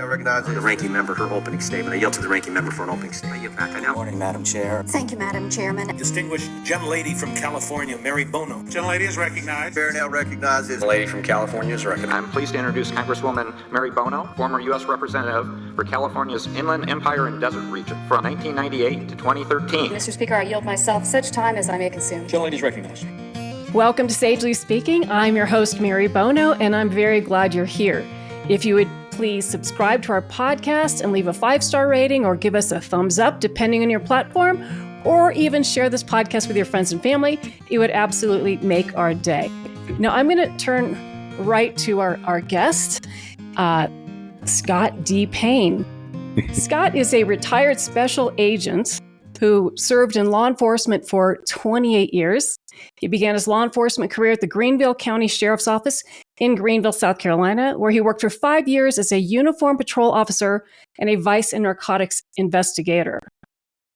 recognize the ranking member for opening statement. I yield to the ranking member for an opening statement. I yield back. Good morning, Madam Chair. Thank you, Madam Chairman. Distinguished gentlelady from California, Mary Bono. Gentlelady is recognized. Chair now recognizes the lady from California is recognized. I'm pleased to introduce Congresswoman Mary Bono, former U.S. Representative for California's Inland Empire and Desert Region from 1998 to 2013. Mr. Speaker, I yield myself such time as I may consume. Gentlelady is recognized. Welcome to Sagely Speaking. I'm your host, Mary Bono, and I'm very glad you're here. If you would please subscribe to our podcast and leave a 5-star rating or give us a thumbs up, depending on your platform, or even share this podcast with your friends and family, it would absolutely make our day. Now, I'm going to turn right to our guest, Scott D. Payne. Scott is a retired special agent who served in law enforcement for 28 years. He began his law enforcement career at the Greenville County Sheriff's Office in Greenville, South Carolina, where he worked for 5 years as a uniformed patrol officer and a vice and narcotics investigator.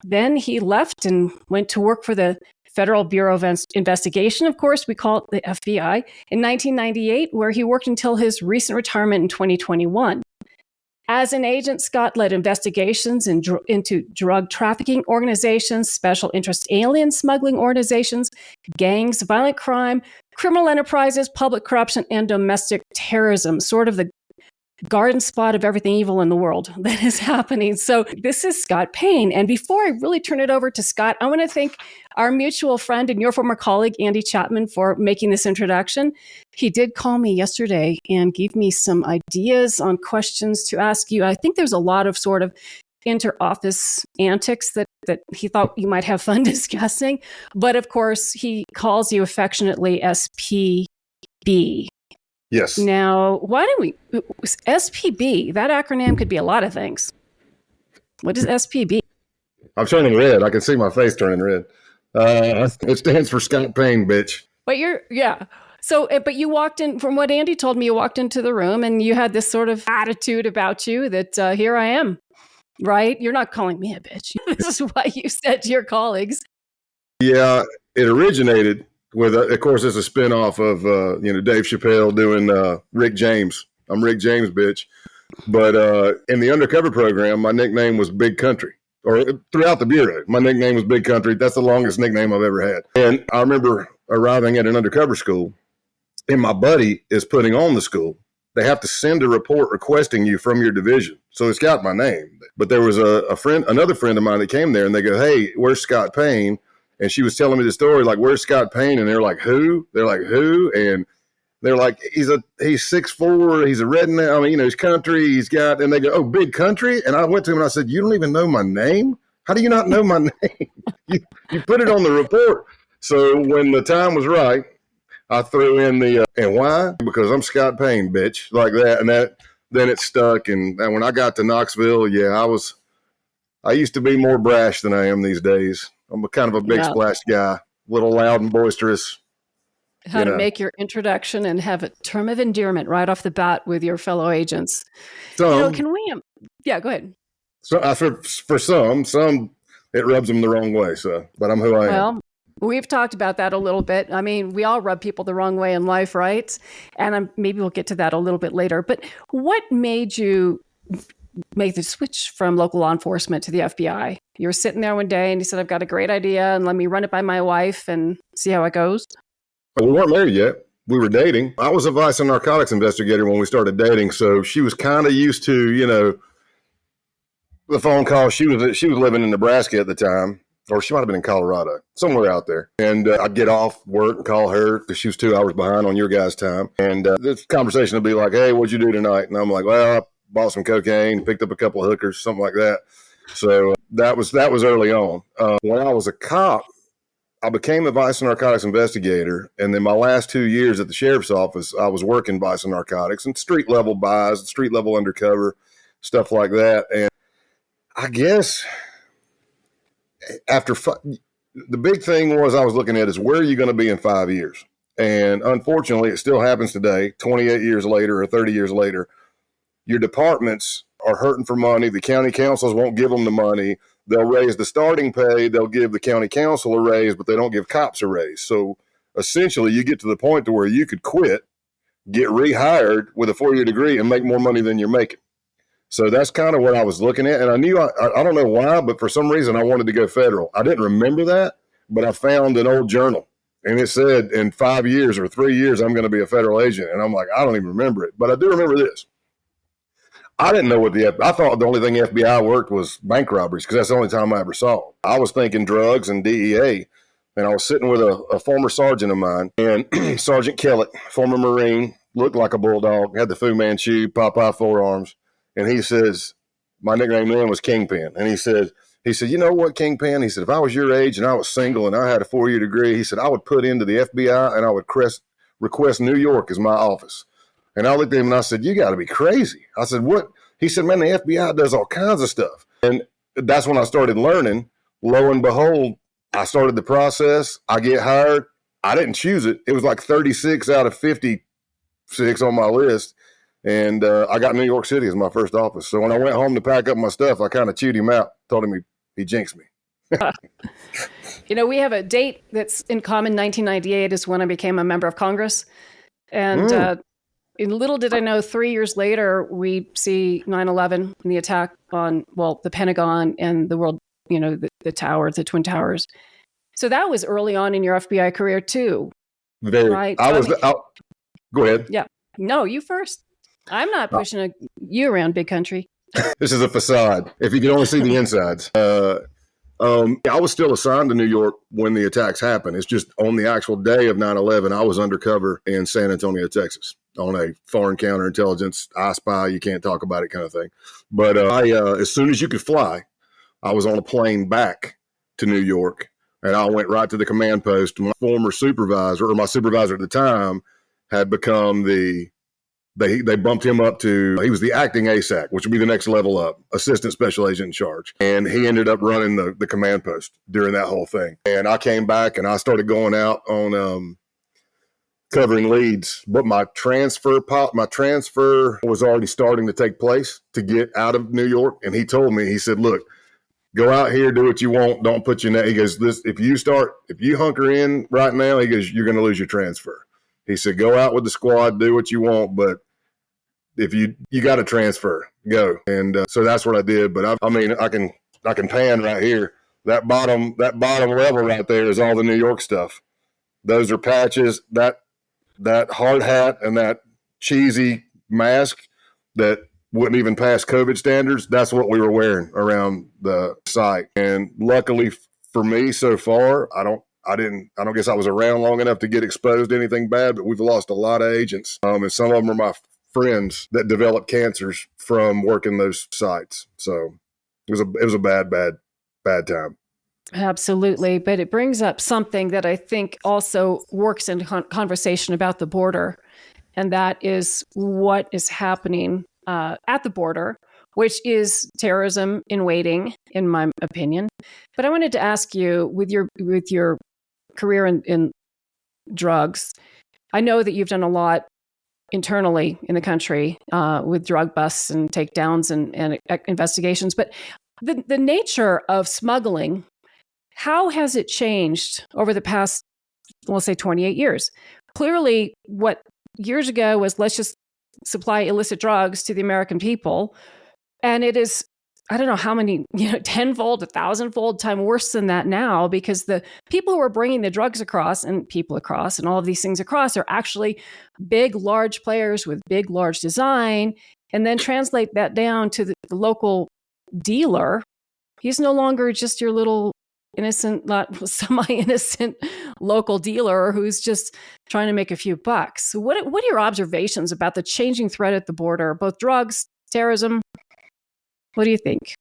Then he left and went to work for the Federal Bureau of Investigation, of course, we call it the FBI, in 1998, where he worked until his recent retirement in 2021. As an agent, Scott led investigations into drug trafficking organizations, special interest alien smuggling organizations, gangs, violent crime, criminal enterprises, public corruption, and domestic terrorism, sort of the garden spot of everything evil in the world that is happening. So this is Scott Payne. And before I really turn it over to Scott, I want to thank our mutual friend and your former colleague, Andy Chapman, for making this introduction. He did call me yesterday and give me some ideas on questions to ask you. I think there's a lot of sort of inter-office antics that he thought you might have fun discussing. But of course, he calls you affectionately SPB. Yes. Now, why don't we, SPB, that acronym could be a lot of things. What is SPB? I'm turning red. I can see my face turning red. It stands for Scott Payne, bitch. But but you walked in, from what Andy told me, you walked into the room and you had this sort of attitude about you that here I am, right? You're not calling me a bitch. This is what you said to your colleagues. Yeah, it originated with, of course, it's a spinoff of, Dave Chappelle doing Rick James. I'm Rick James, bitch. But in the Undercover program, my nickname was Big Country. Or throughout the Bureau, my nickname was Big Country. That's the longest nickname I've ever had. And I remember arriving at an undercover school, and my buddy is putting on the school. They have to send a report requesting you from your division. So it's got my name. But there was another friend of mine that came there, and they go, "Hey, where's Scott Payne?" And she was telling me the story, like, "Where's Scott Payne?" And they're like, "Who?" They're like, "Who?" And they're like, he's 6'4", he's a redneck, he's country, and they go, "Oh, Big Country?" And I went to him and I said, "You don't even know my name? How do you not know my name? You put it on the report." So when the time was right, I threw in and why? Because I'm Scott Payne, bitch, like that. And then it stuck. And when I got to Knoxville, I used to be more brash than I am these days. I'm kind of a big splash guy, a little loud and boisterous. How to make your introduction and have a term of endearment right off the bat with your fellow agents. Can we? Go ahead. So for some it rubs them the wrong way. So, but I'm who I am. Well, we've talked about that a little bit. I mean, we all rub people the wrong way in life, right? And maybe we'll get to that a little bit later. But what made you make the switch from local law enforcement to the FBI? You were sitting there one day and you said, "I've got a great idea, and let me run it by my wife and see how it goes." We weren't married yet. We were dating. I was a vice and narcotics investigator when we started dating, so she was kind of used to, the phone call. She was living in Nebraska at the time, or she might have been in Colorado, somewhere out there. And I'd get off work and call her because she was 2 hours behind on your guys' time. And this conversation would be like, "Hey, what'd you do tonight?" And I'm like, "Well, I bought some cocaine, picked up a couple of hookers," something like that. So that was early on. When I was a cop, I became a vice and narcotics investigator, and then my last 2 years at the sheriff's office, I was working vice and narcotics and street level buys, street level undercover, stuff like that. And I guess the big thing was I was looking at is, where are you going to be in 5 years? And unfortunately, it still happens today, 28 years later or 30 years later. Your departments are hurting for money. The county councils won't give them the money. They'll raise the starting pay. They'll give the county council a raise, but they don't give cops a raise. So essentially, you get to the point to where you could quit, get rehired with a 4-year degree, and make more money than you're making. So that's kind of what I was looking at. And I knew, I don't know why, but for some reason I wanted to go federal. I didn't remember that, but I found an old journal and it said in 5 years or 3 years, I'm going to be a federal agent. And I'm like, I don't even remember it, but I do remember this. I didn't know what I thought the only thing the FBI worked was bank robberies because that's the only time I ever saw it. I was thinking drugs and DEA. And I was sitting with a former sergeant of mine, and Sergeant Kellett, former Marine, looked like a bulldog, had the Fu Manchu, Popeye forearms. And he says, my nickname then was Kingpin. And he said, you know what, Kingpin? He said, if I was your age and I was single and I had a 4-year degree, he said, I would put into the FBI and I would request New York as my office. And I looked at him and I said, you got to be crazy. I said, what? He said, man, the FBI does all kinds of stuff. And that's when I started learning. Lo and behold, I started the process. I get hired. I didn't choose it. It was like 36 out of 56 on my list. And I got New York City as my first office. So when I went home to pack up my stuff, I kind of chewed him out, told him he jinxed me. We have a date that's in common. 1998 is when I became a member of Congress. And little did I know, 3 years later, we see 9/11 and the attack on, the Pentagon and the world, the towers, the Twin Towers. So that was early on in your FBI career too. Very. Right? Go ahead. Yeah. No, you first. I'm not pushing you around, big country. This is a facade. If you can only see the insides. I was still assigned to New York when the attacks happened. It's just on the actual day of 9/11, I was undercover in San Antonio, Texas, on a foreign counterintelligence, I spy, you can't talk about it kind of thing. But as soon as you could fly, I was on a plane back to New York, and I went right to the command post. My former supervisor, or my supervisor at the time, had become they bumped him up to, he was the acting ASAC, which would be the next level up, assistant special agent in charge. And he ended up running the command post during that whole thing. And I came back and I started going out on covering leads, but my transfer was already starting to take place to get out of New York. And he told me, he said, look, go out here, do what you want. Don't put your name. He goes, if you hunker in right now, he goes, you're going to lose your transfer. He said, go out with the squad, do what you want. But if you got to transfer, go. And so that's what I did. But I can pan right here. That bottom level right there is all the New York stuff. Those are patches, that hard hat and that cheesy mask that wouldn't even pass COVID standards. That's what we were wearing around the site. And luckily for me so far, I don't guess I was around long enough to get exposed to anything bad, but we've lost a lot of agents. And some of them are my friends that developed cancers from working those sites. So it was a bad time. Absolutely. But it brings up something that I think also works in conversation about the border. And that is what is happening at the border, which is terrorism in waiting, in my opinion. But I wanted to ask you, with your career in drugs, I know that you've done a lot internally in the country with drug busts and takedowns and investigations. But the nature of smuggling, how has it changed over the past, we'll say 28 years? Clearly, what years ago was let's just supply illicit drugs to the American people. And it is, I don't know how many, 10-fold, 1,000-fold time worse than that now, because the people who are bringing the drugs across and people across and all of these things across are actually big, large players with big, large design, and then translate that down to the local dealer. He's no longer just your little innocent, not semi-innocent local dealer who's just trying to make a few bucks. So what are your observations about the changing threat at the border, both drugs, terrorism? What do you think?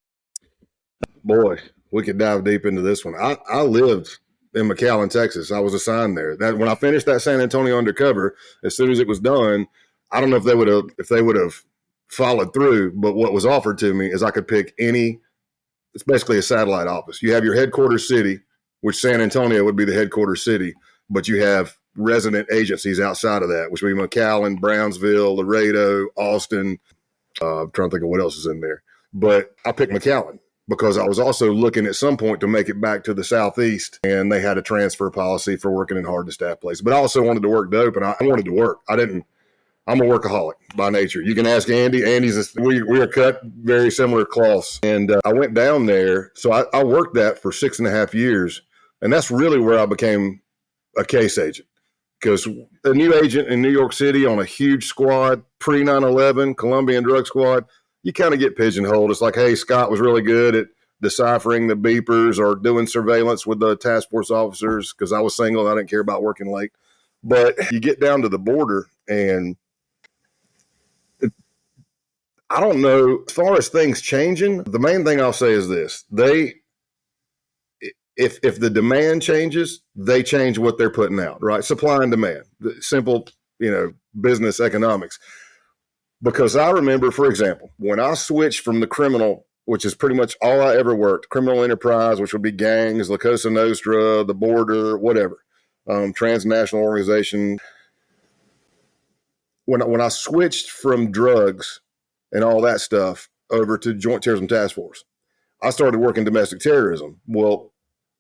Boy, we could dive deep into this one. I lived in McAllen, Texas. I was assigned there. That when I finished that San Antonio undercover, as soon as it was done, I don't know if they would have followed through, but what was offered to me is I could pick it's basically a satellite office. You have your headquarters city, which San Antonio would be the headquarters city, but you have resident agencies outside of that, which would be McAllen, Brownsville, Laredo, Austin. I'm trying to think of what else is in there. But I picked McAllen because I was also looking at some point to make it back to the Southeast, and they had a transfer policy for working in hard to staff places. But I also wanted to work dope, and I wanted to work. I didn't I'm a workaholic by nature. You can ask Andy. We are cut very similar cloths. And I went down there. So I worked that for 6.5 years. And that's really where I became a case agent. Because a new agent in New York City on a huge squad, pre 9/11, Colombian drug squad, you kind of get pigeonholed. It's like, hey, Scott was really good at deciphering the beepers or doing surveillance with the task force officers because I was single and I didn't care about working late. But you get down to the border and I don't know, as far as things changing, the main thing I'll say is this. If the demand changes, they change what they're putting out, right? Supply and demand, simple, business economics. Because I remember, for example, when I switched from the criminal, which is pretty much all I ever worked, criminal enterprise, which would be gangs, La Cosa Nostra, the border, whatever, transnational organization. When I switched from drugs and all that stuff over to Joint Terrorism Task Force, I started working domestic terrorism. Well,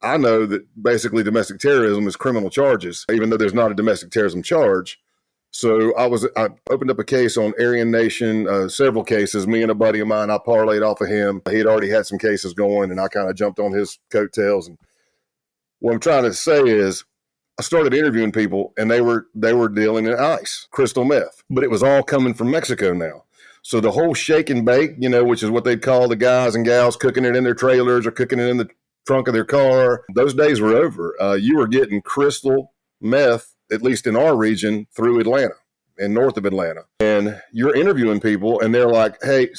I know that basically domestic terrorism is criminal charges, even though there's not a domestic terrorism charge. So I opened up a case on Aryan Nation, several cases. Me and a buddy of mine, I parlayed off of him. He had already had some cases going, and I kind of jumped on his coattails. And what I'm trying to say is, I started interviewing people, and they were dealing in ice, crystal meth, but it was all coming from Mexico now. So the whole shake and bake, which is what they'd call the guys and gals cooking it in their trailers or cooking it in the trunk of their car, those days were over. You were getting crystal meth, at least in our region, through Atlanta and north of Atlanta. And you're interviewing people and they're like, hey,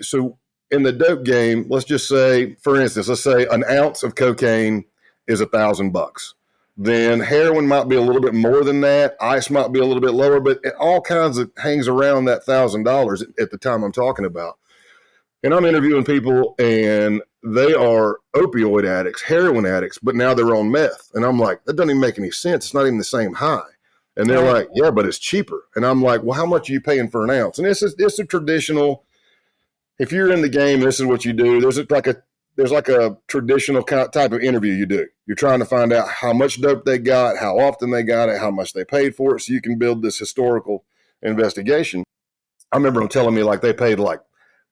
so in the dope game, let's just say, for instance, let's say an ounce of cocaine is $1,000. Then heroin might be a little bit more than that. Ice might be a little bit lower, but it all kinds of hangs around that $1,000 at the time I'm talking about. And I'm interviewing people and they are opioid addicts, heroin addicts, but now they're on meth. And I'm like, that doesn't even make any sense. It's not even the same high. And they're like, yeah, but it's cheaper. And I'm like, well, how much are you paying for an ounce? And it's a traditional, if you're in the game, this is what you do. There's like a traditional type of interview you do. You're trying to find out how much dope they got, how often they got it, how much they paid for it, so you can build this historical investigation. I remember them telling me like they paid like,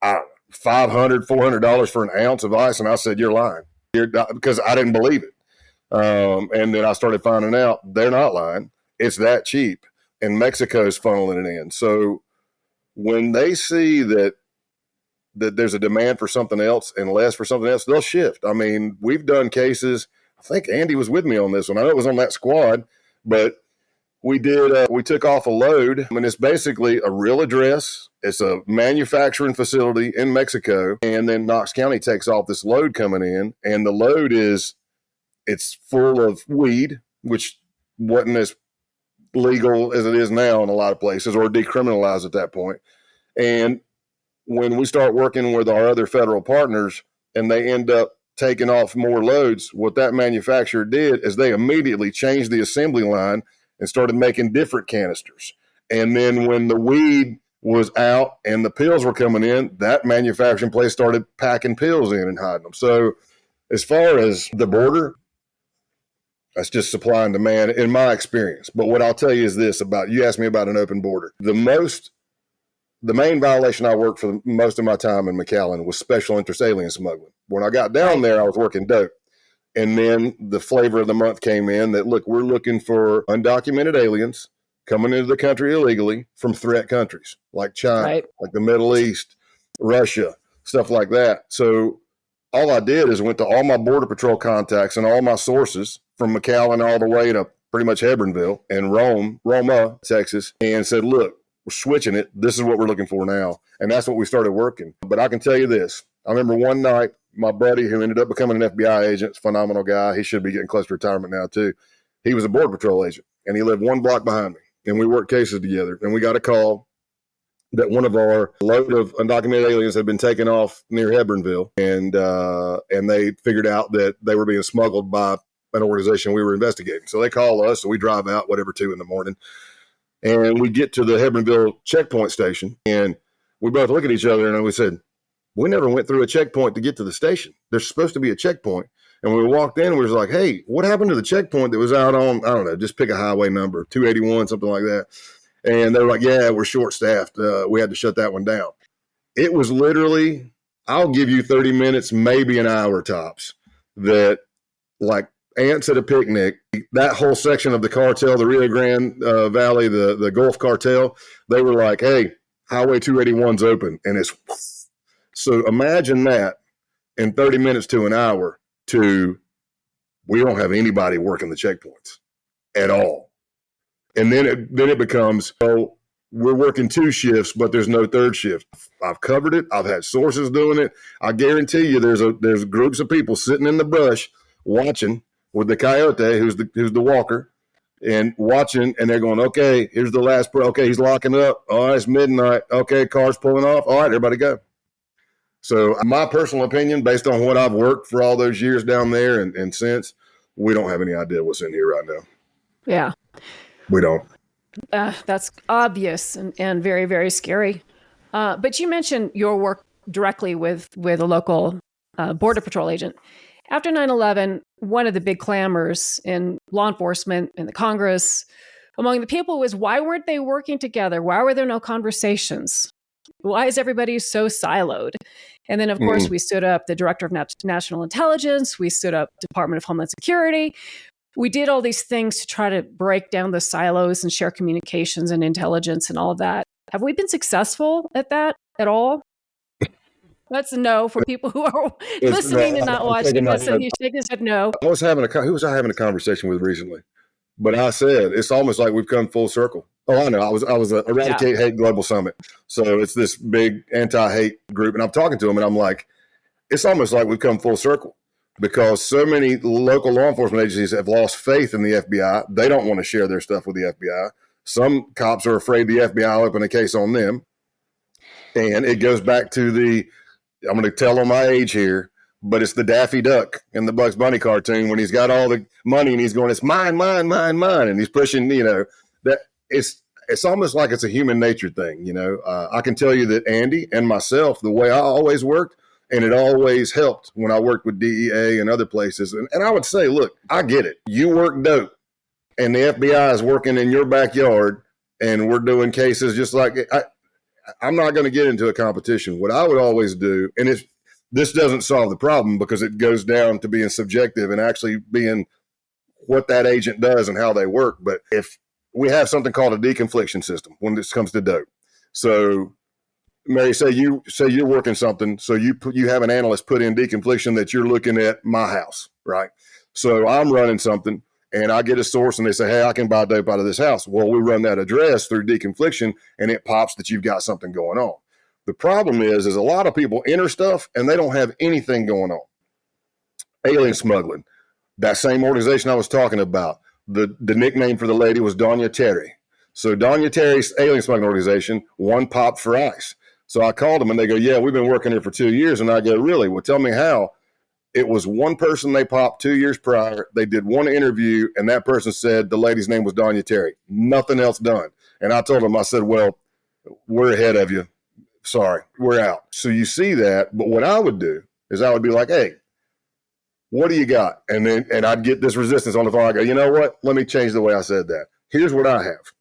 I don't know, $500, $400 for an ounce of ice. And I said, you're lying, because I didn't believe it. And then I started finding out they're not lying. It's that cheap. And Mexico's funneling it in. So when they see that there's a demand for something else and less for something else, they'll shift. I mean, we've done cases. I think Andy was with me on this one. I know it was on that squad, but we took off a load. I mean, it's basically a real address. It's a manufacturing facility in Mexico. And then Knox County takes off this load coming in. And the load it's full of weed, which wasn't as legal as it is now in a lot of places, or decriminalized at that point. And when we start working with our other federal partners and they end up taking off more loads, what that manufacturer did is they immediately changed the assembly line and started making different canisters. And then when the weed was out and the pills were coming in, that manufacturing place started packing pills in and hiding them. So as far as the border, that's just supply and demand in my experience. But what I'll tell you is this about, you asked me about an open border. The main violation I worked for most of my time in McAllen was special interest alien smuggling. When I got down there, I was working dope. And then the flavor of the month came in that, look, we're looking for undocumented aliens coming into the country illegally from threat countries like China, like the Middle East, Russia, stuff like that. So all I did is went to all my Border Patrol contacts and all my sources from McAllen all the way to pretty much Hebronville and Roma, Texas, and said, look, we're switching it. This is what we're looking for now. And that's what we started working. But I can tell you this. I remember one night, my buddy who ended up becoming an FBI agent, phenomenal guy. He should be getting close to retirement now too. He was a Border Patrol agent and he lived one block behind me. And we worked cases together. And we got a call that one of our load of undocumented aliens had been taken off near Hebronville. And they figured out that they were being smuggled by an organization we were investigating. So they call us, so we drive out, 2 a.m. And we get to the Hebronville checkpoint station, and we both look at each other, and we said, we never went through a checkpoint to get to the station. There's supposed to be a checkpoint. And when we walked in, we was like, hey, what happened to the checkpoint that was out on, I don't know, just pick a highway number, 281, something like that. And they were like, yeah, we're short-staffed. We had to shut that one down. It was literally, I'll give you 30 minutes, maybe an hour tops, that like ants at a picnic, that whole section of the cartel, the Rio Grande Valley, the Gulf cartel, they were like, hey, Highway 281's open. And it's, so imagine that in 30 minutes to an hour to, we don't have anybody working the checkpoints at all. And then it becomes, oh, we're working 2 shifts, but there's no third shift. I've covered it. I've had sources doing it. I guarantee you there's groups of people sitting in the brush watching with the coyote, who's the walker, and watching, and they're going, okay, here's the last, okay, he's locking up. All right, it's midnight. Okay, car's pulling off. All right, everybody go. So my personal opinion, based on what I've worked for all those years down there and since, we don't have any idea what's in here right now. Yeah. We don't. That's obvious and very, very scary. But you mentioned your work directly with a local Border Patrol agent. After 9/11, one of the big clamors in law enforcement and the Congress among the people was, why weren't they working together? Why were there no conversations? Why is everybody so siloed? And then, of course, we stood up the Director of National Intelligence. We stood up Department of Homeland Security. We did all these things to try to break down the silos and share communications and intelligence and all of that. Have we been successful at that at all? That's a no for people who are listening and not watching this. And he's shaking his head no. Who was I having a conversation with recently? But I said, it's almost like we've come full circle. Oh, I know. I was a Eradicate Hate Global Summit. So it's this big anti-hate group. And I'm talking to them and I'm like, it's almost like we've come full circle because so many local law enforcement agencies have lost faith in the FBI. They don't want to share their stuff with the FBI. Some cops are afraid the FBI will open a case on them. And it goes back to I'm going to tell on my age here, but it's the Daffy Duck in the Bugs Bunny cartoon when he's got all the money and he's going, it's mine, mine, mine, mine. And he's pushing, that it's almost like it's a human nature thing. I can tell you that Andy and myself, the way I always worked, and it always helped when I worked with DEA and other places. And I would say, look, I get it. You work dope and the FBI is working in your backyard and we're doing cases just like I'm not going to get into a competition. What I would always do, and this doesn't solve the problem because it goes down to being subjective and actually being what that agent does and how they work. But if we have something called a deconfliction system when this comes to dope. So Mary, say you're working something. So you have an analyst put in deconfliction that you're looking at my house, right? So I'm running something. And I get a source and they say, hey, I can buy dope out of this house. Well, we run that address through deconfliction and it pops that you've got something going on. The problem is a lot of people enter stuff and they don't have anything going on. Alien smuggling, that same organization I was talking about, the nickname for the lady was Doña Terry. So Doña Terry's alien smuggling organization, one popped for ICE. So I called them and they go, yeah, we've been working here for 2 years. And I go, really? Well, tell me how. It was one person they popped 2 years prior. They did one interview, and that person said the lady's name was Doña Terry. Nothing else done. And I told them, I said, well, we're ahead of you. Sorry, we're out. So you see that. But what I would do is I would be like, hey, what do you got? And I'd get this resistance on the phone. I go, you know what? Let me change the way I said that. Here's what I have.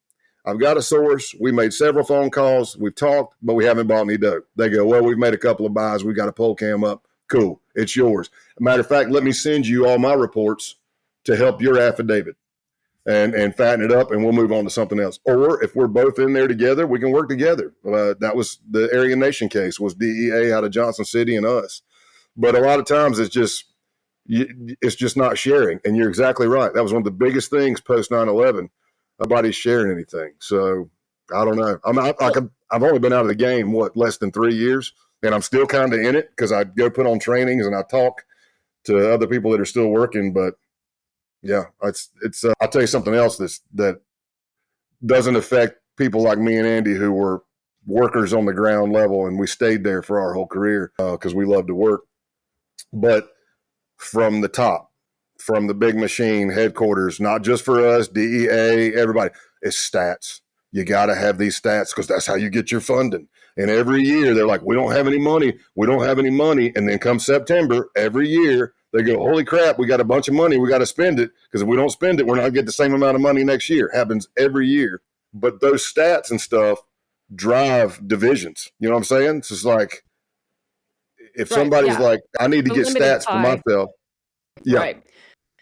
I've got a source. We made several phone calls. We've talked, but we haven't bought any dope. They go, well, we've made a couple of buys. We got a poll cam up. Cool. It's yours. Matter of fact, let me send you all my reports to help your affidavit and fatten it up, and we'll move on to something else. Or if we're both in there together, we can work together. That was the Aryan Nation case, was DEA out of Johnson City and us. But a lot of times it's just not sharing. And you're exactly right. That was one of the biggest things post 9/11. Nobody's sharing anything. So I don't know. I've only been out of the game, less than 3 years. And I'm still kind of in it because I go put on trainings and I talk to other people that are still working. But yeah, it's I'll tell you something else that doesn't affect people like me and Andy who were workers on the ground level, and we stayed there for our whole career because we love to work. But from the top, from the big machine headquarters, not just for us, DEA, everybody, it's stats. You got to have these stats because that's how you get your funding. And every year they're like, we don't have any money. We don't have any money. And then come September, every year they go, holy crap, we got a bunch of money. We got to spend it because if we don't spend it, we're not going to get the same amount of money next year. Happens every year. but those stats and stuff drive divisions. You know what I'm saying? It's just like, if somebody's like, I need to get stats for myself. Yeah. Right.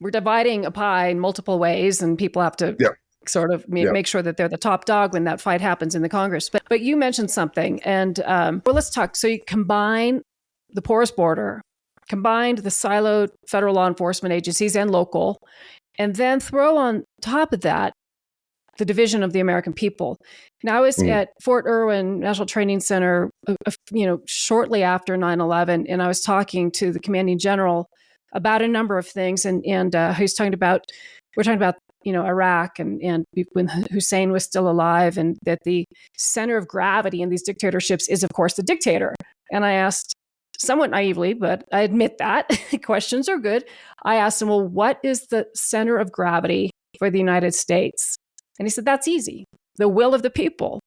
We're dividing a pie in multiple ways, and people have to sort of make sure that they're the top dog when that fight happens in the Congress. But you mentioned something, and well, let's talk. So you combine the porous border, combined the siloed federal law enforcement agencies and local, and then throw on top of that the division of the American people. Now, I was at Fort Irwin National Training Center, shortly after 9/11, and I was talking to the commanding general about a number of things, and he's talking about, we're talking about, Iraq and when Hussein was still alive, and that the center of gravity in these dictatorships is, of course, the dictator. And I asked, somewhat naively, but I admit that questions are good. I asked him, well, what is the center of gravity for the United States? And he said, that's easy, the will of the people.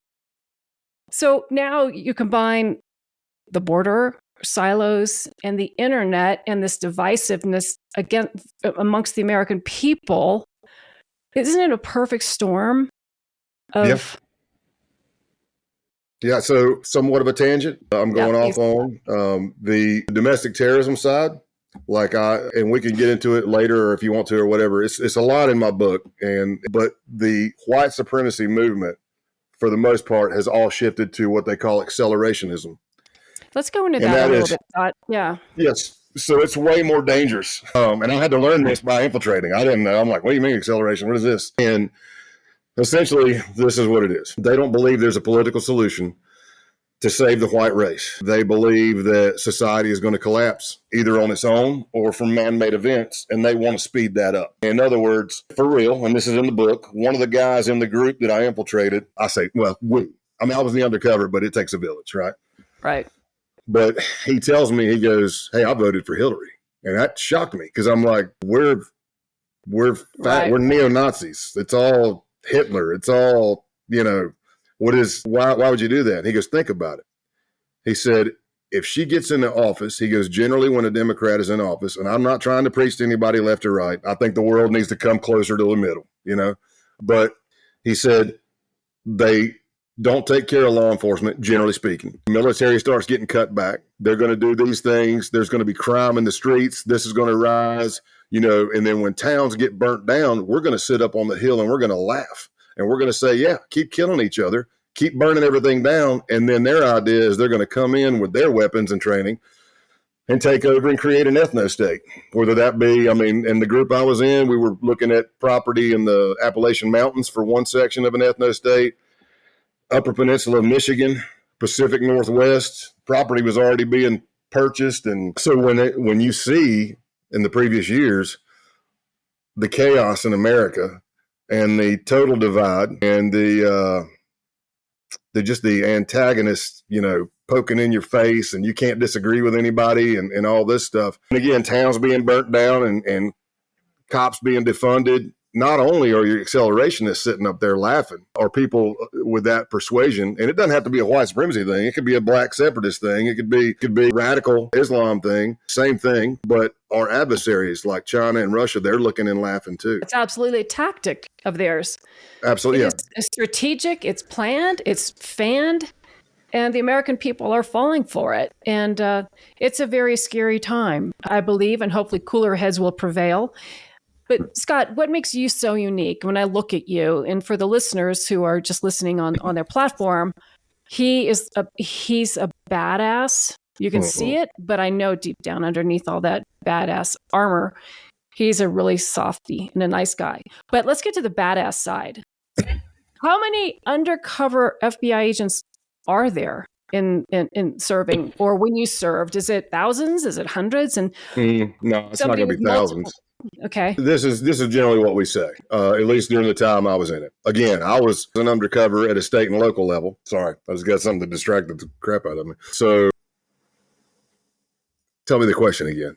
So now you combine the border, silos, and the internet, and this divisiveness again amongst the American people. Isn't it a perfect storm of... Yeah, so somewhat of a tangent. I'm going off on the domestic terrorism side. And we can get into it later, or if you want to, or whatever. It's a lot in my book, but the white supremacy movement, for the most part, has all shifted to what they call accelerationism. Let's go into that a little bit, Scott. Yeah. Yes. So it's way more dangerous. And I had to learn this by infiltrating. I didn't know. I'm like, what do you mean acceleration? What is this? And essentially, this is what it is. They don't believe there's a political solution to save the white race. They believe that society is going to collapse either on its own or from man-made events, and they want to speed that up. In other words, for real, and this is in the book, one of the guys in the group that I infiltrated, I say, well, I was in the undercover, but it takes a village, right? Right. But he tells me, he goes, hey, I voted for Hillary. And that shocked me, because I'm like, we're neo-Nazis. It's all Hitler. It's all, why would you do that? And he goes, think about it. He said, if she gets into office, he goes, generally when a Democrat is in office, and I'm not trying to preach to anybody left or right, I think the world needs to come closer to the middle, but he said, they don't take care of law enforcement, generally speaking. Military starts getting cut back. They're going to do these things. There's going to be crime in the streets. This is going to rise, and then when towns get burnt down, we're going to sit up on the hill and we're going to laugh. And we're going to say, yeah, keep killing each other, keep burning everything down. And then their idea is they're going to come in with their weapons and training and take over and create an ethno-state. Whether that be, in the group I was in, we were looking at property in the Appalachian Mountains for one section of an ethno-state, Upper Peninsula of Michigan, Pacific Northwest, property was already being purchased. And so when you see in the previous years, the chaos in America, and the total divide, and the antagonist, poking in your face, and you can't disagree with anybody, and all this stuff. And again, towns being burnt down and cops being defunded. Not only are your accelerationists sitting up there laughing, or people with that persuasion, and it doesn't have to be a white supremacy thing. It could be a black separatist thing. It could be radical Islam thing. Same thing. But our adversaries like China and Russia, they're looking and laughing too. It's absolutely a tactic of theirs. Absolutely. It's strategic. It's planned. It's fanned. And the American people are falling for it. And it's a very scary time, I believe, and hopefully cooler heads will prevail. But Scott, what makes you so unique when I look at you? And for the listeners who are just listening on their platform, he's a badass. You can see it, but I know deep down underneath all that badass armor, he's a really softy and a nice guy. But let's get to the badass side. How many undercover FBI agents are there in serving, or when you served? Is it thousands? Is it hundreds? And no, it's not going to be thousands. Okay. This is generally what we say, at least during the time I was in it. Again, I was an undercover at a state and local level. Sorry, I just got something to distract the crap out of me. So tell me the question again.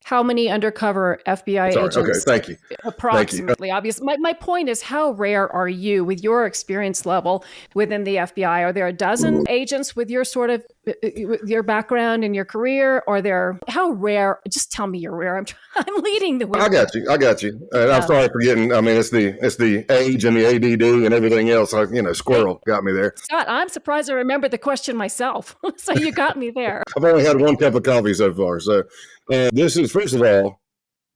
How many undercover FBI agents? Okay, thank you. Approximately, obviously. My point is, how rare are you with your experience level within the FBI? Are there a dozen agents with your sort of your background and your career, or how rare? Just tell me you're rare. I'm leading the way. I got you. And I'm sorry for getting. I mean, it's the age and the ADD and everything else. Squirrel got me there. Scott, I'm surprised I remembered the question myself. So you got me there. I've only had one cup of coffee so far. So this is, first of all,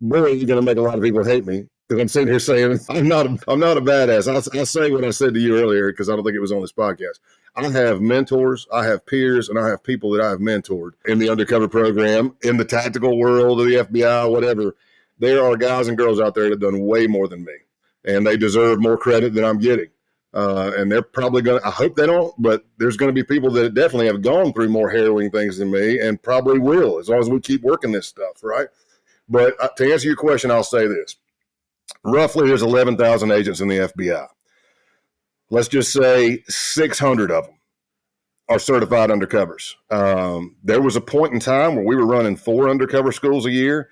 boy, you're going to make a lot of people hate me because I'm sitting here saying I'm not a badass. I'll say what I said to you earlier because I don't think it was on this podcast. I have mentors, I have peers, and I have people that I have mentored in the undercover program, in the tactical world of the FBI, whatever. There are guys and girls out there that have done way more than me, and they deserve more credit than I'm getting. And they're probably going to, I hope they don't, but there's going to be people that definitely have gone through more harrowing things than me and probably will, as long as we keep working this stuff, right? But to answer your question, I'll say this. Roughly, there's 11,000 agents in the FBI. Let's just say 600 of them are certified undercovers. There was a point in time where we were running 4 undercover schools a year,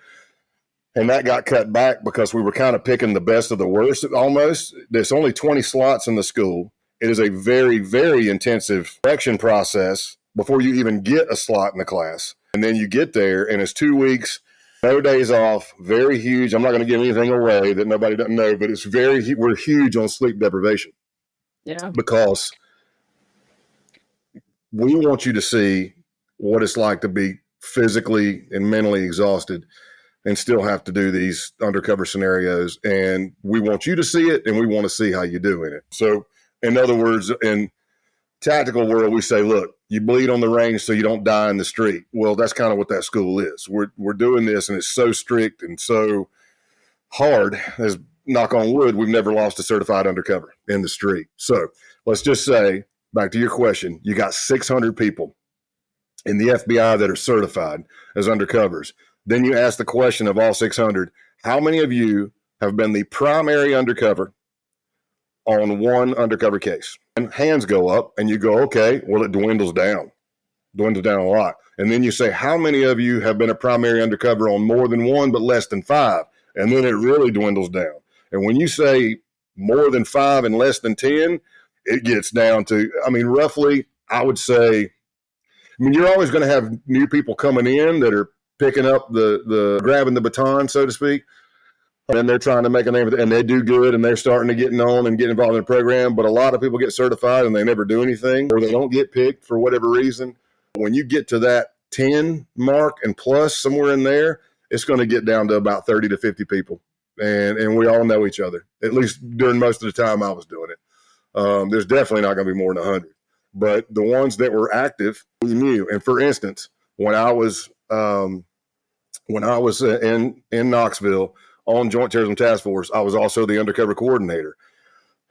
and that got cut back because we were kind of picking the best of the worst almost. There's only 20 slots in the school. It is a very, very intensive selection process before you even get a slot in the class. And then you get there, and it's 2 weeks, no days off, very huge. I'm not going to give anything away that nobody doesn't know, but we're huge on sleep deprivation. Yeah. Because we want you to see what it's like to be physically and mentally exhausted and still have to do these undercover scenarios. And we want you to see it, and we want to see how you do in it. So, in other words, in tactical world, we say, look, you bleed on the range so you don't die in the street. Well, that's kind of what that school is. We're doing this, and it's so strict and so hard, as knock on wood, we've never lost a certified undercover in the street. So let's just say, back to your question, you got 600 people in the FBI that are certified as undercovers. Then you ask the question of all 600, how many of you have been the primary undercover on one undercover case? And hands go up, and you go, okay, well, it dwindles down a lot. And then you say, how many of you have been a primary undercover on more than one but less than 5? And then it really dwindles down. And when you say more than 5 and less than 10, it gets down to, roughly, I would say, you're always going to have new people coming in that are picking up the grabbing the baton, so to speak. And they're trying to make a name, and they do good, and they're starting to get known and get involved in the program. But a lot of people get certified and they never do anything, or they don't get picked for whatever reason. When you get to that 10 mark and plus, somewhere in there, it's going to get down to about 30 to 50 people. And we all know each other, at least during most of the time I was doing it. There's definitely not going to be more than 100. But the ones that were active, we knew. And for instance, when I was in Knoxville on Joint Terrorism Task Force, I was also the undercover coordinator.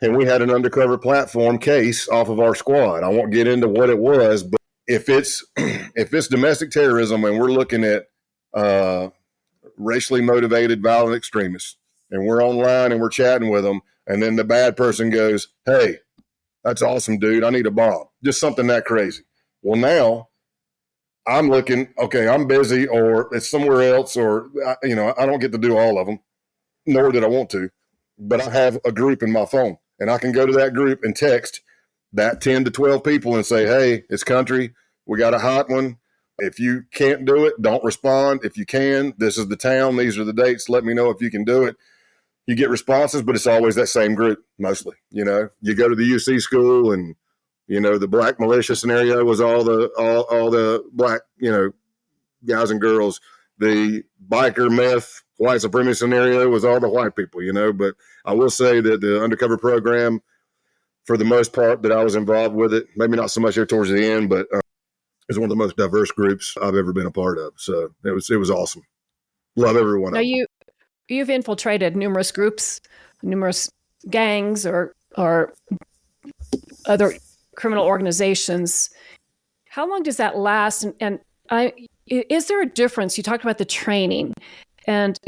And we had an undercover platform case off of our squad. I won't get into what it was, but if it's domestic terrorism and we're looking at racially motivated violent extremists, and we're online and we're chatting with them, and then the bad person goes, hey, that's awesome, dude, I need a bomb. Just something that crazy. Well, now I'm looking, okay, I'm busy, or it's somewhere else, or, I don't get to do all of them, nor did I want to, but I have a group in my phone, and I can go to that group and text that 10 to 12 people and say, hey, it's country, we got a hot one. If you can't do it, don't respond. If you can, this is the town, these are the dates, let me know if you can do it. You get responses, but it's always that same group, mostly. You go to the UC school, and, the black militia scenario was all the black, guys and girls. The biker meth white supremacy scenario was all the white people, But I will say that the undercover program, for the most part that I was involved with it, maybe not so much here towards the end, but it's one of the most diverse groups I've ever been a part of. So it was awesome. Love everyone. Now you've infiltrated numerous groups, numerous gangs, or other criminal organizations. How long does that last? And is there a difference? You talked about the training, and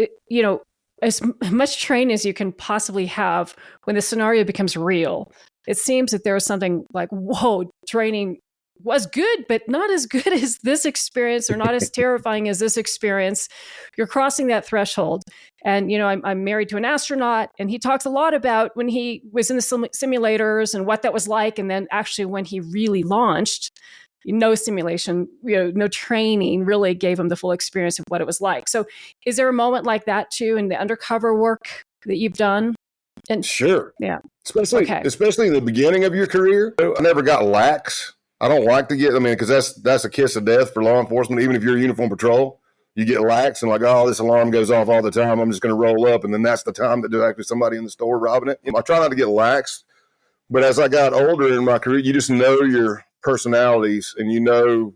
as much training as you can possibly have when the scenario becomes real. It seems that there is something like, whoa, training was good, but not as good as this experience, or not as terrifying as this experience. You're crossing that threshold. And, I'm married to an astronaut, and he talks a lot about when he was in the simulators and what that was like. And then actually when he really launched, no simulation, no training really gave them the full experience of what it was like. So is there a moment like that too in the undercover work that you've done? And Sure. yeah. Especially in the beginning of your career. I never got lax. I don't like to get, because that's a kiss of death for law enforcement. Even if you're a uniform patrol, you get lax and like, oh, this alarm goes off all the time. I'm just going to roll up. And then that's the time that there's actually somebody in the store robbing it. I try not to get lax. But as I got older in my career, you just know your personalities and you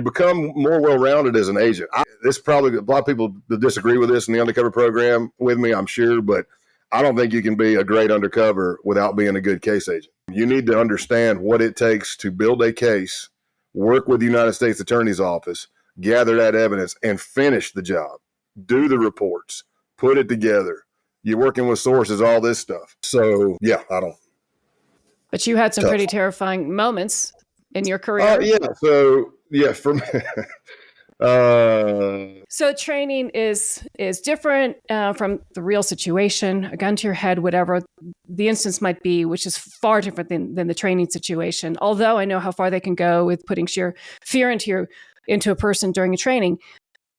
become more well-rounded as an agent. This probably a lot of people that disagree with this in the undercover program with me, I'm sure, but I don't think you can be a great undercover without being a good case agent. You need to understand what it takes to build a case, work with the United States Attorney's Office, gather that evidence, and finish the job. Do the reports, put it together. You're working with sources, all this stuff. So, yeah, I don't. But you had some pretty terrifying moments in your career. For me. So training is different from the real situation, a gun to your head, whatever the instance might be, which is far different than the training situation. Although I know how far they can go with putting sheer fear into a person during a training.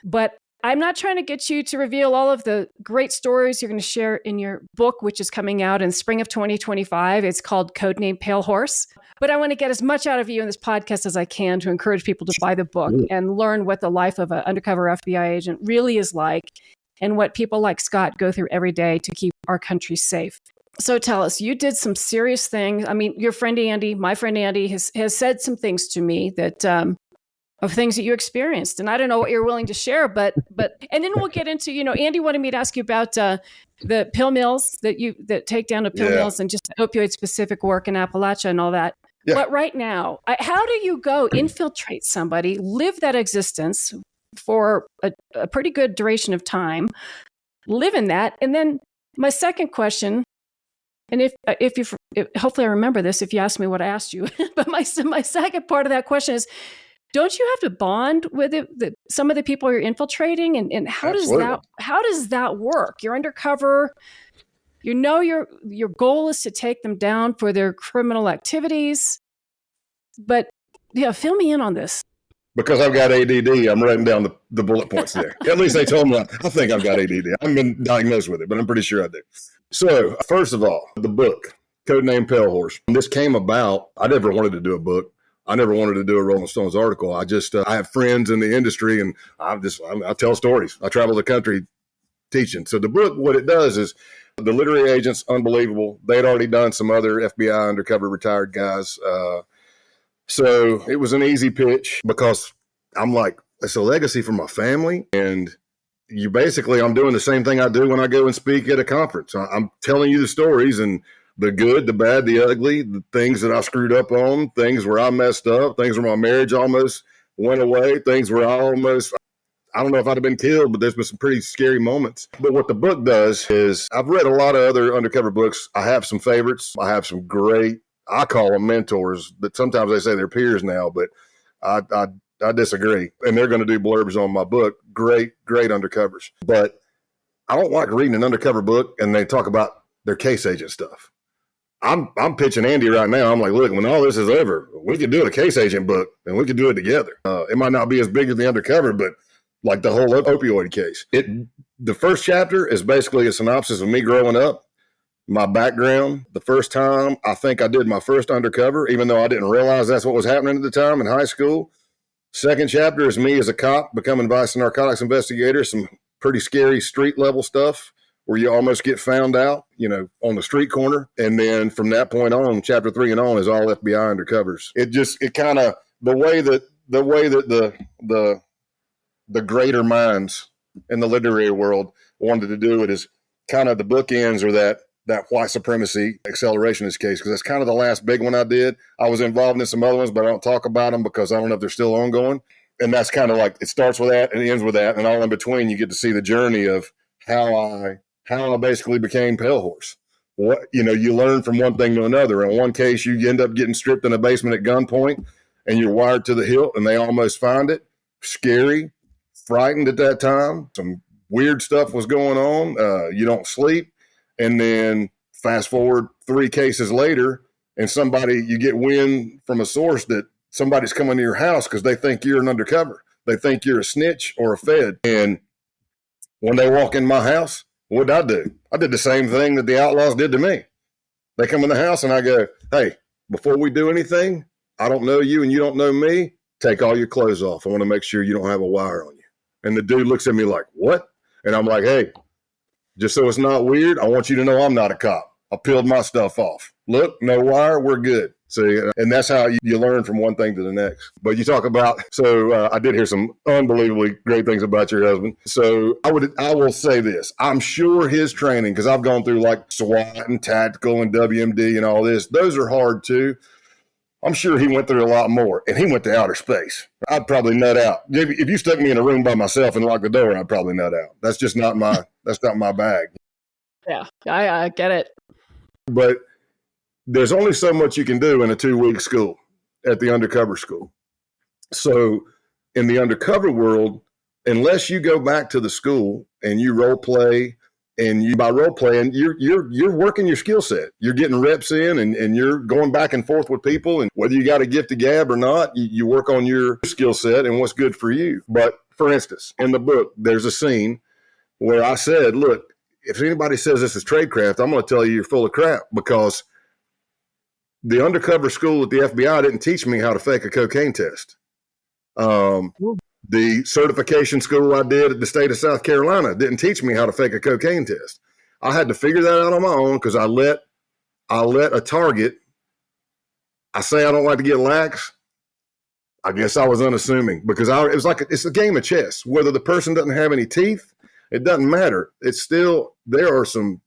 But I'm not trying to get you to reveal all of the great stories you're going to share in your book, which is coming out in spring of 2025. It's called Codename Pale Horse. But I want to get as much out of you in this podcast as I can to encourage people to buy the book and learn what the life of an undercover FBI agent really is like and what people like Scott go through every day to keep our country safe. So tell us, you did some serious things. Your friend Andy, my friend Andy, has said some things to me that of things that you experienced. And I don't know what you're willing to share, but and then we'll get into, Andy wanted me to ask you about the pill mills that take down the pill mills and just opioid specific work in Appalachia and all that. Yeah. But right now, how do you go infiltrate somebody, live that existence for a pretty good duration of time, live in that? And then my second question, and if hopefully I remember this if you ask me what I asked you, but my second part of that question is, don't you have to bond with some of the people you're infiltrating? And how does that work? You're undercover. Your goal is to take them down for their criminal activities. But fill me in on this. Because I've got ADD, I'm writing down the bullet points there. At least they told me I think I've got ADD. I haven't been diagnosed with it, but I'm pretty sure I do. So first of all, the book, Codename Pale Horse. This came about, I never wanted to do a book. I never wanted to do a Rolling Stones article. I just, I have friends in the industry and I tell stories. I travel the country teaching. So the book, what it does is the literary agent's unbelievable. They'd already done some other FBI undercover retired guys. So it was an easy pitch because I'm like, it's a legacy for my family. And I'm doing the same thing I do when I go and speak at a conference. I'm telling you the stories and the good, the bad, the ugly, the things that I screwed up on, things where I messed up, things where my marriage almost went away, things where I don't know if I'd have been killed, but there's been some pretty scary moments. But what the book does is I've read a lot of other undercover books. I have some favorites. I have some great, I call them mentors, but sometimes they say they're peers now, but I disagree. And they're going to do blurbs on my book. Great undercovers. But I don't like reading an undercover book and they talk about their case agent stuff. I'm pitching Andy right now. I'm like, look, when all this is over, we could do a case agent book and we could do it together. It might not be as big as the undercover, but like the whole opioid case. The first chapter is basically a synopsis of me growing up, my background, the first time I think I did my first undercover, even though I didn't realize that's what was happening at the time in high school. Second chapter is me as a cop becoming vice narcotics investigator, some pretty scary street level stuff where you almost get found out, on the street corner. And then from that point on, chapter 3 and on is all FBI undercovers. It kind of, the way that the greater minds in the literary world wanted to do it is kind of the bookends or that white supremacy accelerationist case, because that's kind of the last big one I did. I was involved in some other ones, but I don't talk about them because I don't know if they're still ongoing. And that's kind of like, it starts with that and it ends with that. And all in between, you get to see the journey of how I basically became Pale Horse. You learn from one thing to another. In one case, you end up getting stripped in a basement at gunpoint and you're wired to the hilt and they almost find it. Scary, frightened at that time. Some weird stuff was going on. You don't sleep. And then fast forward 3 cases later and you get wind from a source that somebody's coming to your house because they think you're an undercover. They think you're a snitch or a fed. And when they walk in my house, what did I do? I did the same thing that the outlaws did to me. They come in the house and I go, hey, before we do anything, I don't know you and you don't know me. Take all your clothes off. I want to make sure you don't have a wire on you. And the dude looks at me like, what? And I'm like, hey, just so it's not weird, I want you to know I'm not a cop. I peeled my stuff off. Look, no wire, we're good. See, and that's how you learn from one thing to the next. But you talk about, I did hear some unbelievably great things about your husband. So I will say this. I'm sure his training, because I've gone through like SWAT and tactical and WMD and all this, those are hard too. I'm sure he went through a lot more, and he went to outer space. I'd probably nut out. If you stuck me in a room by myself and locked the door, I'd probably nut out. That's just not my bag. Yeah, I get it. But there's only so much you can do in a 2-week school at the undercover school. So in the undercover world, unless you go back to the school and you role play, and by role playing, you're working your skill set. You're getting reps in and you're going back and forth with people. And whether you got a gift of gab or not, you work on your skill set and what's good for you. But for instance, in the book, there's a scene where I said, look, if anybody says this is tradecraft, I'm going to tell you you're full of crap, because the undercover school at the FBI didn't teach me how to fake a cocaine test. The certification school I did at the state of South Carolina didn't teach me how to fake a cocaine test. I had to figure that out on my own, because I let a target. I say I don't like to get lax. I guess I was unassuming, because it's a game of chess. Whether the person doesn't have any teeth, it doesn't matter. It's still, they're smart.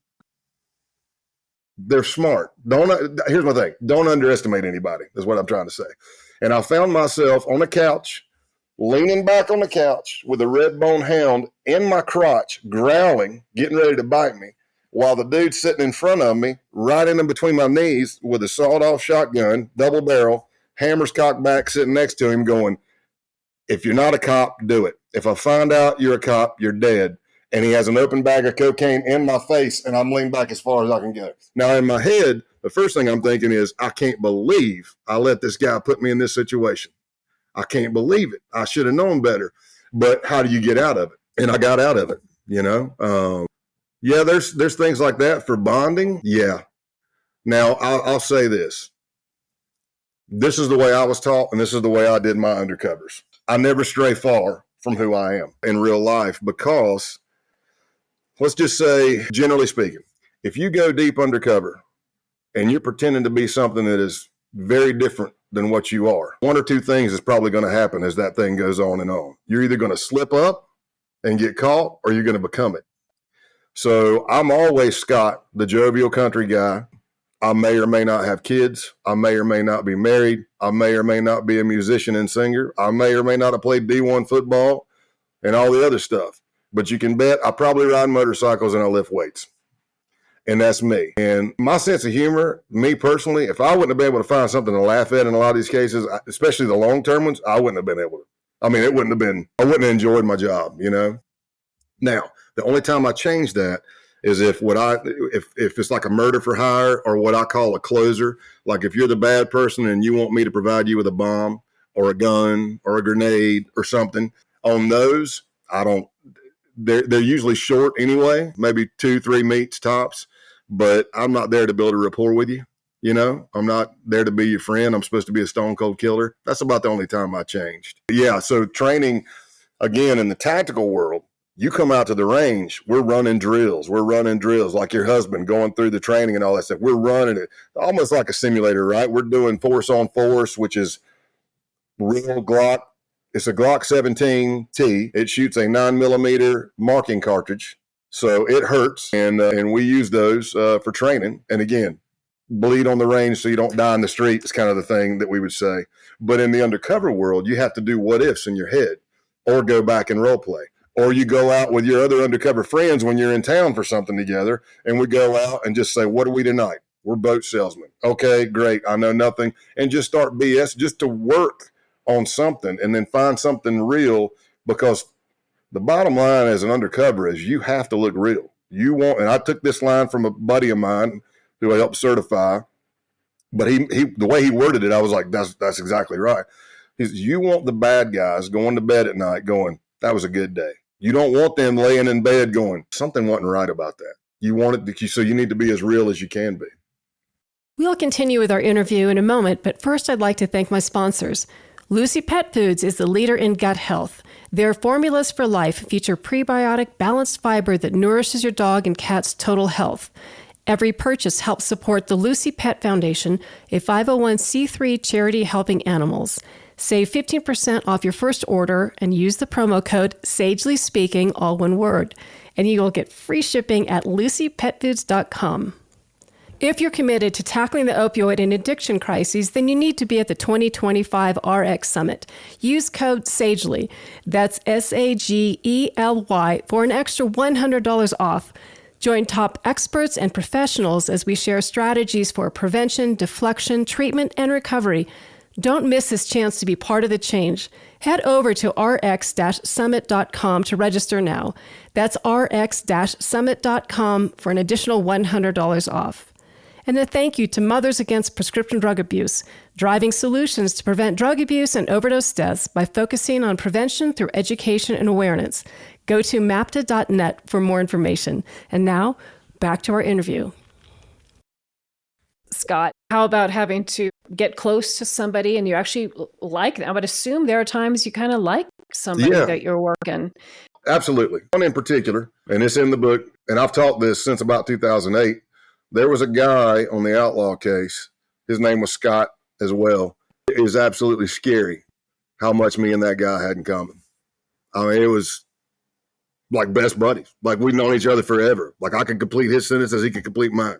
Here's my thing. Don't underestimate anybody, is what I'm trying to say. And I found myself on the couch, leaning back on the couch with a red bone hound in my crotch, growling, getting ready to bite me, while the dude's sitting in front of me, right in between my knees with a sawed-off shotgun, double barrel, hammers cocked back, sitting next to him going, if you're not a cop, do it. If I find out you're a cop, you're dead. And he has an open bag of cocaine in my face, and I'm leaned back as far as I can go. Now, in my head, the first thing I'm thinking is, I can't believe I let this guy put me in this situation. I can't believe it. I should have known better. But how do you get out of it? And I got out of it, Yeah, there's things like that for bonding. Yeah. Now, I'll say this. This is the way I was taught, and this is the way I did my undercovers. I never stray far from who I am in real life, because let's just say, generally speaking, if you go deep undercover and you're pretending to be something that is very different than what you are, one or two things is probably going to happen as that thing goes on and on. You're either going to slip up and get caught, or you're going to become it. So I'm always Scott, the jovial country guy. I may or may not have kids. I may or may not be married. I may or may not be a musician and singer. I may or may not have played D1 football and all the other stuff. But you can bet I probably ride motorcycles and I lift weights. And that's me. And my sense of humor, me personally, if I wouldn't have been able to find something to laugh at in a lot of these cases, especially the long-term ones, I wouldn't have been able to. I wouldn't have enjoyed my job, Now, the only time I change that is if it's like a murder for hire, or what I call a closer. Like if you're the bad person and you want me to provide you with a bomb or a gun or a grenade or something, on those, they're usually short anyway, maybe 2-3 meets tops, but I'm not there to build a rapport with you. I'm not there to be your friend. I'm supposed to be a stone cold killer. That's about the only time I changed. Yeah. So training, again, in the tactical world, you come out to the range, we're running drills. We're running drills like your husband, going through the training and all that stuff. We're running it almost like a simulator, right? We're doing force on force, which is real Glock. It's a Glock 17T. It shoots a 9mm marking cartridge, so it hurts, and we use those for training. And again, bleed on the range so you don't die in the street is kind of the thing that we would say. But in the undercover world, you have to do what ifs in your head, or go back and role play. Or you go out with your other undercover friends when you're in town for something together, and we go out and just say, what are we tonight? We're boat salesmen. Okay, great. I know nothing. And just start BS just to work on something, and then find something real, because the bottom line as an undercover is you have to look real. And I took this line from a buddy of mine who I helped certify, But he the way he worded it, I was like, that's exactly right. He says, you want the bad guys going to bed at night going, that was a good day. You don't want them laying in bed going, something wasn't right about that. You want it to, so you need to be as real as you can be. We'll continue with our interview in a moment, but first I'd like to thank my sponsors. Lucy Pet Foods is the leader in gut health. Their formulas for life feature prebiotic, balanced fiber that nourishes your dog and cat's total health. Every purchase helps support the Lucy Pet Foundation, a 501c3 charity helping animals. Save 15% off your first order and use the promo code SAGELYSPEAKING, all one word, and you will get free shipping at lucypetfoods.com. If you're committed to tackling the opioid and addiction crises, then you need to be at the 2025 RX Summit. Use code SAGELY, that's SAGELY, for an extra $100 off. Join top experts and professionals as we share strategies for prevention, deflection, treatment, and recovery. Don't miss this chance to be part of the change. Head over to rx-summit.com to register now. That's rx-summit.com for an additional $100 off. And a thank you to Mothers Against Prescription Drug Abuse, driving solutions to prevent drug abuse and overdose deaths by focusing on prevention through education and awareness. Go to mapta.net for more information. And now, back to our interview. Scott, how about having to get close to somebody and you actually like them? I would assume there are times you kind of like somebody that you're working. Absolutely. One in particular, and it's in the book, and I've taught this since about 2008. There was a guy on the outlaw case. His name was Scott as well. It was absolutely scary how much me and that guy had in common. I mean, it was like best buddies. Like we'd known each other forever. Like I could complete his sentences, he could complete mine,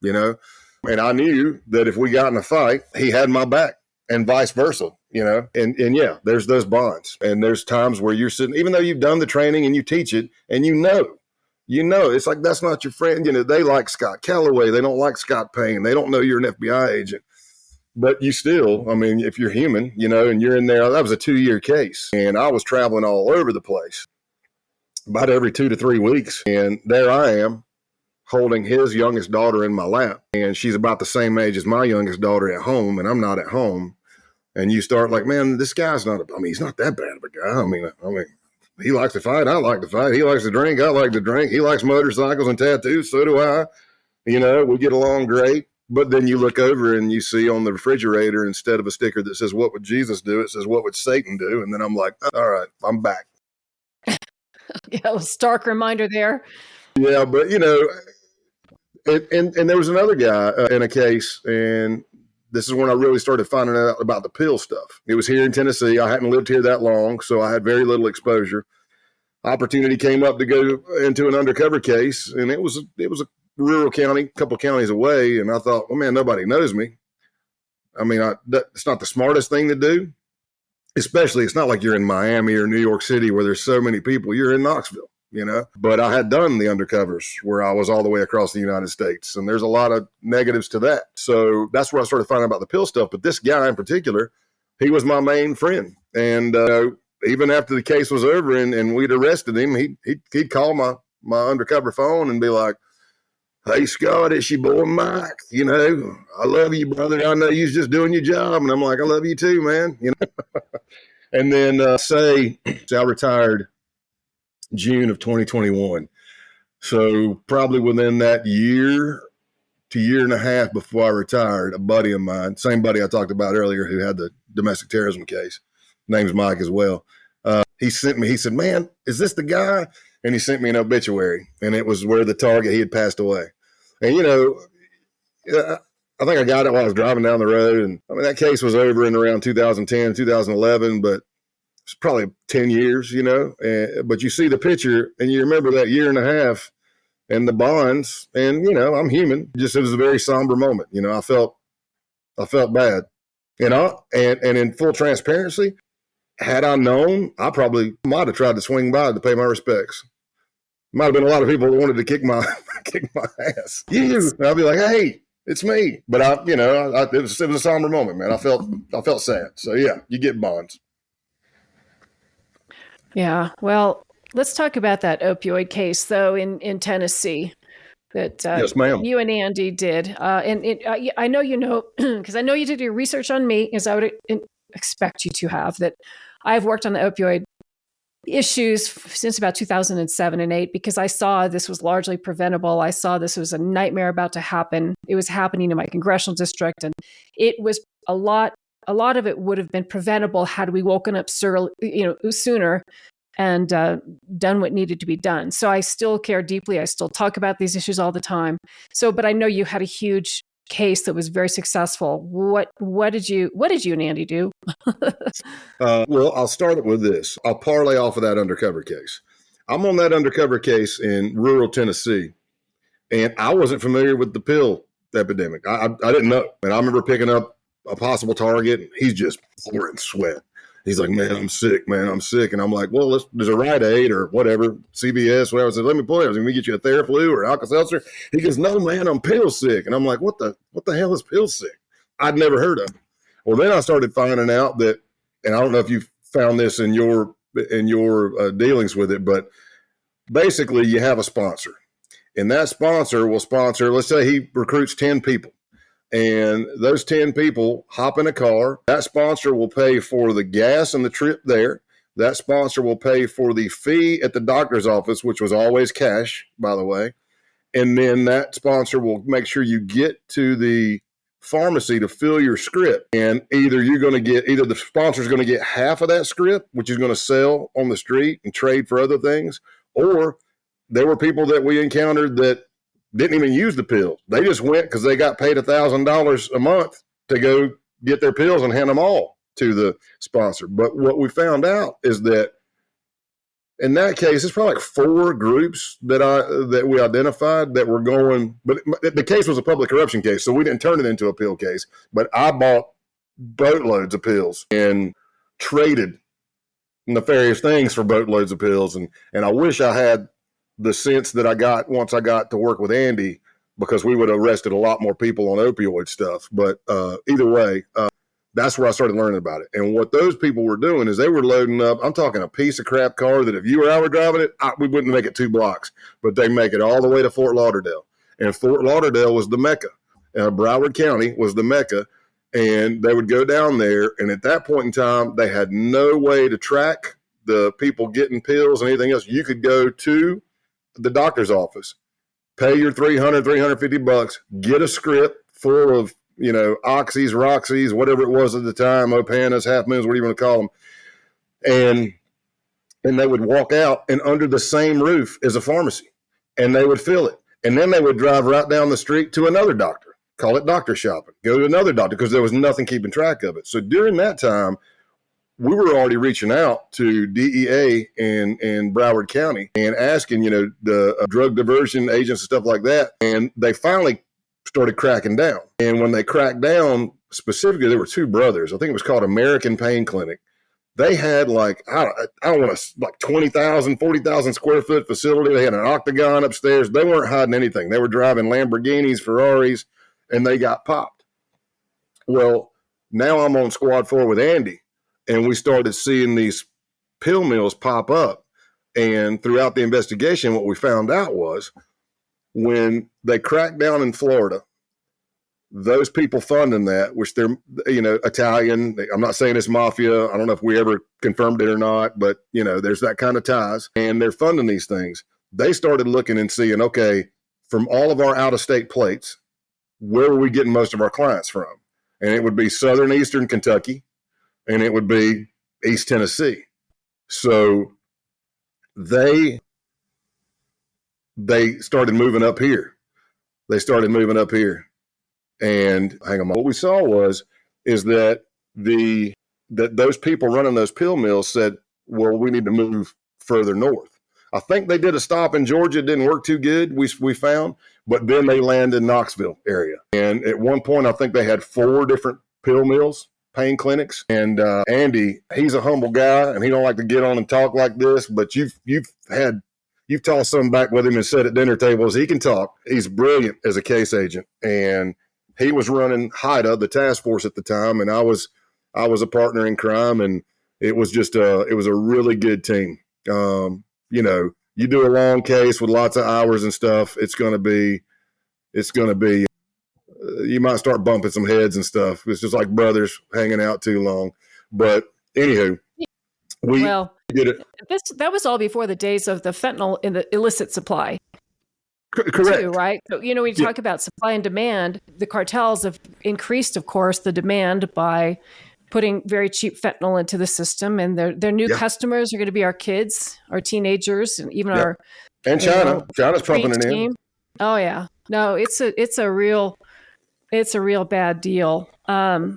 you know? And I knew that if we got in a fight, he had my back and vice versa, you know? And yeah, there's those bonds. And there's times where you're sitting, even though you've done the training and you teach it and you know, it's like, that's not your friend. You know, they like Scott Calloway. They don't like Scott Payne. They don't know you're an FBI agent. But you still, I mean, if you're human, you know, and you're in there, that was a 2-year case. And I was traveling all over the place about every 2 to 3 weeks. And there I am holding his youngest daughter in my lap. And she's about the same age as my youngest daughter at home. And I'm not at home. And you start like, man, this guy's not, he's not that bad of a guy. I mean, he likes to fight. I like to fight. He likes to drink. I like to drink. He likes motorcycles and tattoos. So do I. You know, we get along great. But then you look over and you see on the refrigerator, instead of a sticker that says, what would Jesus do? It says, what would Satan do? And then I'm like, all right, I'm back. Yeah, a stark reminder there. Yeah, but, you know, and there was another guy in a case, and this is when I really started finding out about the pill stuff. It was here in Tennessee. I hadn't lived here that long, so I had very little exposure. Opportunity came up to go into an undercover case, and it was a rural county, a couple of counties away, and I thought, well, man, nobody knows me. I mean, it's not the smartest thing to do, especially it's not like you're in Miami or New York City where there's so many people. You're in Knoxville. You know, but I had done the undercovers where I was all the way across the United States. And there's a lot of negatives to that. So that's where I started finding out about the pill stuff. But this guy in particular, he was my main friend. And even after the case was over and we'd arrested him, he'd call my undercover phone and be like, hey, Scott, it's your boy Mike. You know, I love you, brother. I know you're just doing your job. And I'm like, I love you too, man. You know, and then I retired June of 2021. So probably within that year to year and a half before I retired, a buddy of mine, same buddy I talked about earlier who had the domestic terrorism case, name's Mike as well. He said, man, is this the guy? And he sent me an obituary, and it was where the target, he had passed away. And, you know, I think I got it while I was driving down the road. And I mean, that case was over in around 2010, 2011, but it's probably 10 years, you know, but you see the picture and you remember that year and a half and the bonds, and, you know, I'm human. Just, it was a very somber moment. You know, I felt bad, you know, and in full transparency, had I known, I probably might have tried to swing by to pay my respects. Might have been a lot of people that wanted to kick my ass. And I'd be like, hey, it's me. But it was a somber moment, man. I felt sad. So yeah, you get bonds. Yeah. Well, let's talk about that opioid case, though, in Tennessee. that Yes, ma'am. you and Andy did. I know you know, because I know you did your research on me, as I would expect you to have, that I've worked on the opioid issues since about 2007 and 8, because I saw this was largely preventable. I saw this was a nightmare about to happen. It was happening in my congressional district, and it was a lot of it would have been preventable had we woken up sooner and done what needed to be done. So I still care deeply. I still talk about these issues all the time. But I know you had a huge case that was very successful. What did you and Andy do? Well, I'll start it with this. I'll parlay off of that undercover case. I'm on that undercover case in rural Tennessee, and I wasn't familiar with the pill epidemic. I didn't know. And I remember picking up a possible target, and he's just pouring sweat. He's like, man, I'm sick. And I'm like, well, there's a Rite Aid or whatever, CVS, whatever. I said, let me pull it. Let me get you a Theraflu or Alka-Seltzer. He goes, no, man, I'm pill sick. And I'm like, what the hell is pill sick? I'd never heard of it. Well, then I started finding out that, and I don't know if you found this in your dealings with it, but basically you have a sponsor, and that sponsor will sponsor, let's say he recruits 10 people. And those 10 people hop in a car. That sponsor will pay for the gas and the trip there. That sponsor will pay for the fee at the doctor's office, which was always cash, by the way. And then that sponsor will make sure you get to the pharmacy to fill your script. And either the sponsor's going to get half of that script, which is going to sell on the street and trade for other things. Or there were people that we encountered that didn't even use the pills. They just went because they got paid $1,000 a month to go get their pills and hand them all to the sponsor. But what we found out is that in that case, it's probably like 4 groups that we identified that were going. But the case was a public corruption case, so we didn't turn it into a pill case. But I bought boatloads of pills and traded nefarious things for boatloads of pills. And I wish I had the sense that I got once I got to work with Andy, because we would have arrested a lot more people on opioid stuff. But either way, that's where I started learning about it. And what those people were doing is they were loading up, I'm talking a piece of crap car that if you or I were driving it, we wouldn't make it 2 blocks, but they make it all the way to Fort Lauderdale. And Fort Lauderdale was the Mecca. Broward County was the Mecca. And they would go down there. And at that point in time, they had no way to track the people getting pills and anything else. You could go to the doctor's office, pay your $350, get a script full of, oxys, roxys, whatever it was at the time, Opanas, half moons, what do you want to call them? And they would walk out and under the same roof as a pharmacy, and they would fill it. And then they would drive right down the street to another doctor, call it doctor shopping, go to another doctor, because there was nothing keeping track of it. So during that time, we were already reaching out to DEA in Broward County and asking, the drug diversion agents and stuff like that. And they finally started cracking down. And when they cracked down, specifically, there were 2 brothers. I think it was called American Payne Clinic. They had like 20,000, 40,000 square foot facility. They had an octagon upstairs. They weren't hiding anything. They were driving Lamborghinis, Ferraris, and they got popped. Well, now I'm on squad 4 with Andy. And we started seeing these pill mills pop up. And throughout the investigation, what we found out was when they cracked down in Florida, those people funding that, which they're, Italian, I'm not saying it's mafia. I don't know if we ever confirmed it or not, but, there's that kind of ties. And they're funding these things. They started looking and seeing, okay, from all of our out-of-state plates, where are we getting most of our clients from? And it would be southern, eastern Kentucky. And it would be East Tennessee. So they started moving up here. And hang on, what we saw is that those people running those pill mills said, well, we need to move further north. I think they did a stop in Georgia. It didn't work too good, we found. But then they landed in Knoxville area. And at one point, I think they had 4 different pill mills, pain clinics. And Andy, he's a humble guy, and he don't like to get on and talk like this, but you've tossed something back with him and sat at dinner tables. He can talk. He's brilliant as a case agent. And he was running HIDA, the task force at the time, and I was a partner in crime, and it was just it was a really good team. You you do a long case with lots of hours and stuff, it's going to be, you might start bumping some heads and stuff. It's just like brothers hanging out too long. But anywho, we did it. That was all before the days of the fentanyl in the illicit supply. Correct. Too, right? So, we talk about supply and demand. The cartels have increased, of course, the demand by putting very cheap fentanyl into the system. And their new customers are going to be our kids, our teenagers, and even our... And China. China's pumping it in. Oh, yeah. No, it's a real bad deal. By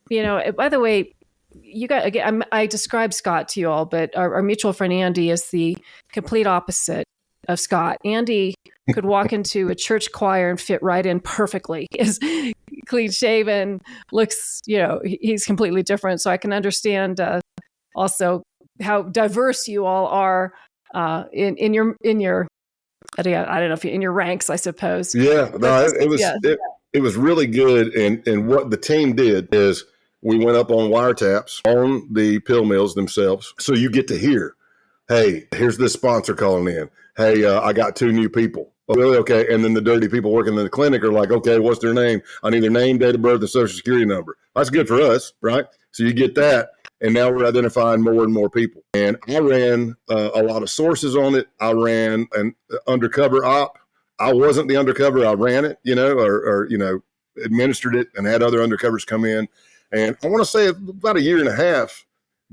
the way, you got, again, I described Scott to you all, but our mutual friend Andy is the complete opposite of Scott. Andy could walk into a church choir and fit right in perfectly. Is clean shaven, looks, he's completely different. So I can understand also how diverse you all are in your I don't know if you're in your ranks, I suppose. Yeah, no, it was really good. And what the team did is we went up on wiretaps on the pill mills themselves. So you get to hear, hey, here's this sponsor calling in. Hey, I got 2 new people. Oh, really? Okay. And then the dirty people working in the clinic are like, okay, what's their name? I need their name, date of birth, and social security number. That's good for us, right? So you get that. And now we're identifying more and more people. And I ran a lot of sources on it. I ran an undercover op. I wasn't the undercover. I ran it, or administered it and had other undercovers come in. And I want to say about 1.5 years,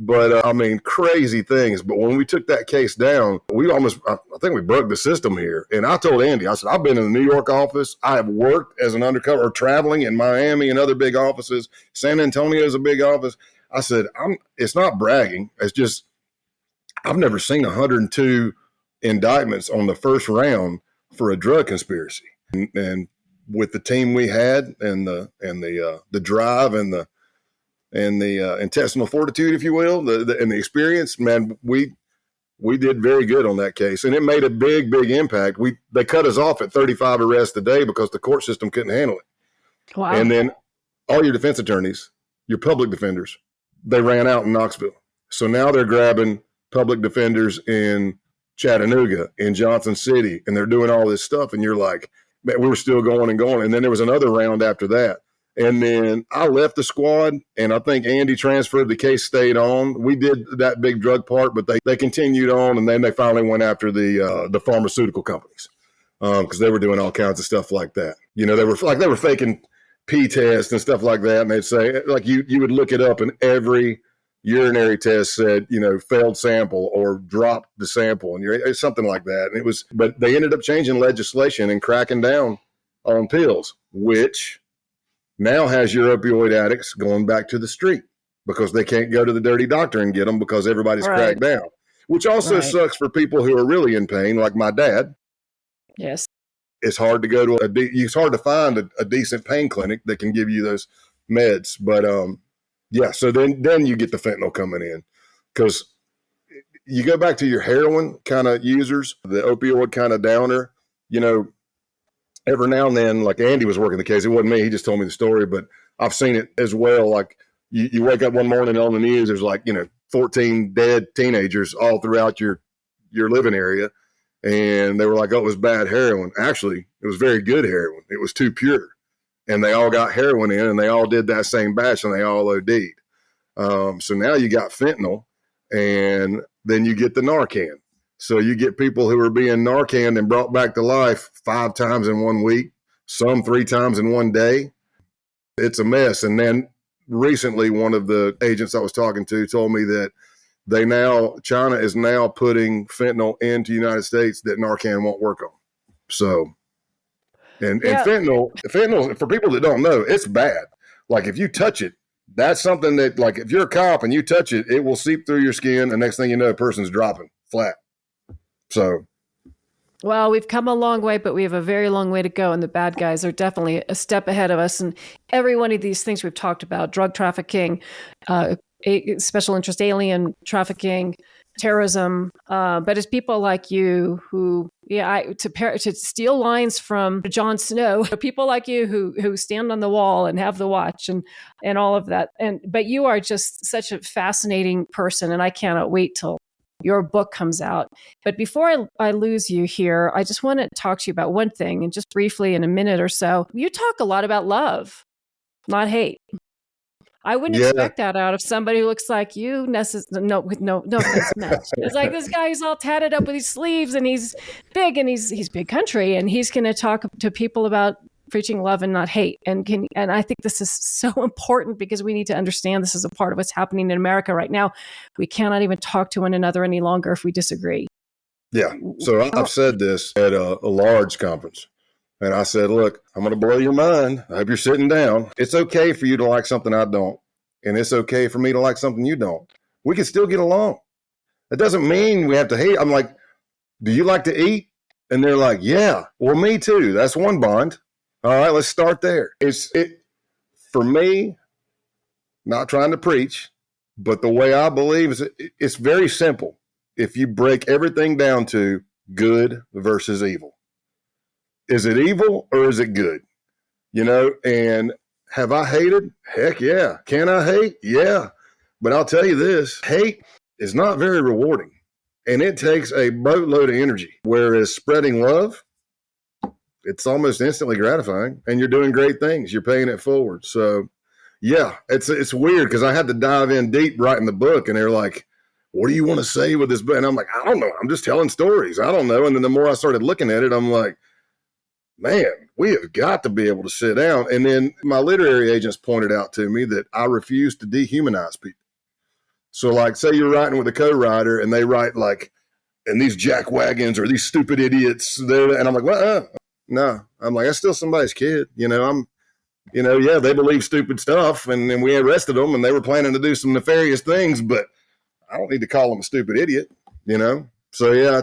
but crazy things. But when we took that case down, I think we broke the system here. And I told Andy, I said, I've been in the New York office. I have worked as an undercover or traveling in Miami and other big offices. San Antonio is a big office. I said, it's not bragging. It's just, I've never seen 102 indictments on the first round for a drug conspiracy. And with the team we had and the drive and the intestinal fortitude, if you will, and the experience, man, we did very good on that case. And it made a big, big impact. They cut us off at 35 arrests a day because the court system couldn't handle it. Wow. And then all your defense attorneys, your public defenders, they ran out in Knoxville. So now they're grabbing public defenders in Chattanooga, in Johnson City, and they're doing all this stuff. And you're like, man, we were still going and going. And then there was another round after that. And then I left the squad, and I think Andy transferred. The case stayed on. We did that big drug part, but they continued on, and then they finally went after the pharmaceutical companies because they were doing all kinds of stuff like that. They were faking P-tests and stuff like that, and they'd say, like, you would look it up, and every urinary test said, failed sample or dropped the sample, and something like that. And but they ended up changing legislation and cracking down on pills, which now has your opioid addicts going back to the street because they can't go to the dirty doctor and get them because everybody's cracked down, which also sucks for people who are really in pain, like my dad. Yes. It's hard to go to it's hard to find a decent pain clinic that can give you those meds. But so then you get the fentanyl coming in because you go back to your heroin kind of users, the opioid kind of downer, every now and then, like Andy was working the case. It wasn't me. He just told me the story, but I've seen it as well. Like you wake up one morning on the news, there's 14 dead teenagers all throughout your living area. And they were like, oh, it was bad heroin. Actually, it was very good heroin. It was too pure. And they all got heroin in, and they all did that same batch, and they all OD'd. So now you got fentanyl, and then you get the Narcan. So you get people who are being Narcan and brought back to life 5 times in 1 week, some 3 times in 1 day. It's a mess. And then recently, one of the agents I was talking to told me that China is now putting fentanyl into the United States that Narcan won't work on. So, and fentanyl, for people that don't know, it's bad. Like if you touch it, that's something that, like if you're a cop and you touch it, it will seep through your skin. And next thing you know, a person's dropping flat. So. Well, we've come a long way, but we have a very long way to go. And the bad guys are definitely a step ahead of us. And every one of these things we've talked about, drug trafficking, special interest alien trafficking, terrorism, but it's people like you who, to steal lines from Jon Snow, people like you who stand on the wall and have the watch and all of that. But you are just such a fascinating person, and I cannot wait till your book comes out. But before I lose you here, I just want to talk to you about one thing, and just briefly in a minute or so. You talk a lot about love, not hate. I wouldn't expect that out of somebody who looks like you. No offense meant. It's like this guy who's all tatted up with his sleeves, and he's big, and he's big country, and he's going to talk to people about preaching love and not hate. And I think this is so important, because we need to understand this is a part of what's happening in America right now. We cannot even talk to one another any longer if we disagree. Yeah. So I've said this at a large conference. And I said, look, I'm going to blow your mind. I hope you're sitting down. It's okay for you to like something I don't. And it's okay for me to like something you don't. We can still get along. That doesn't mean we have to hate. I'm like, do you like to eat? And they're like, yeah. Well, me too. That's one bond. All right, let's start there. For me, not trying to preach, but the way I believe is it's very simple. If you break everything down to good versus evil. Is it evil or is it good? And have I hated? Heck yeah. Can I hate? Yeah. But I'll tell you this, hate is not very rewarding, and it takes a boatload of energy, whereas spreading love, it's almost instantly gratifying, and you're doing great things. You're paying it forward. So yeah, it's weird, because I had to dive in deep writing the book, and they're like, what do you want to say with this book? And I'm like, I don't know. I'm just telling stories. I don't know. And then the more I started looking at it, I'm like, man, we have got to be able to sit down. And then my literary agents pointed out to me that I refuse to dehumanize people. So like, say you're writing with a co-writer and they write like, and these jackwagons or these stupid idiots, and I'm like, well, no. I'm like, that's still somebody's kid. Yeah, they believe stupid stuff, and then we arrested them and they were planning to do some nefarious things, but I don't need to call them a stupid idiot, So yeah,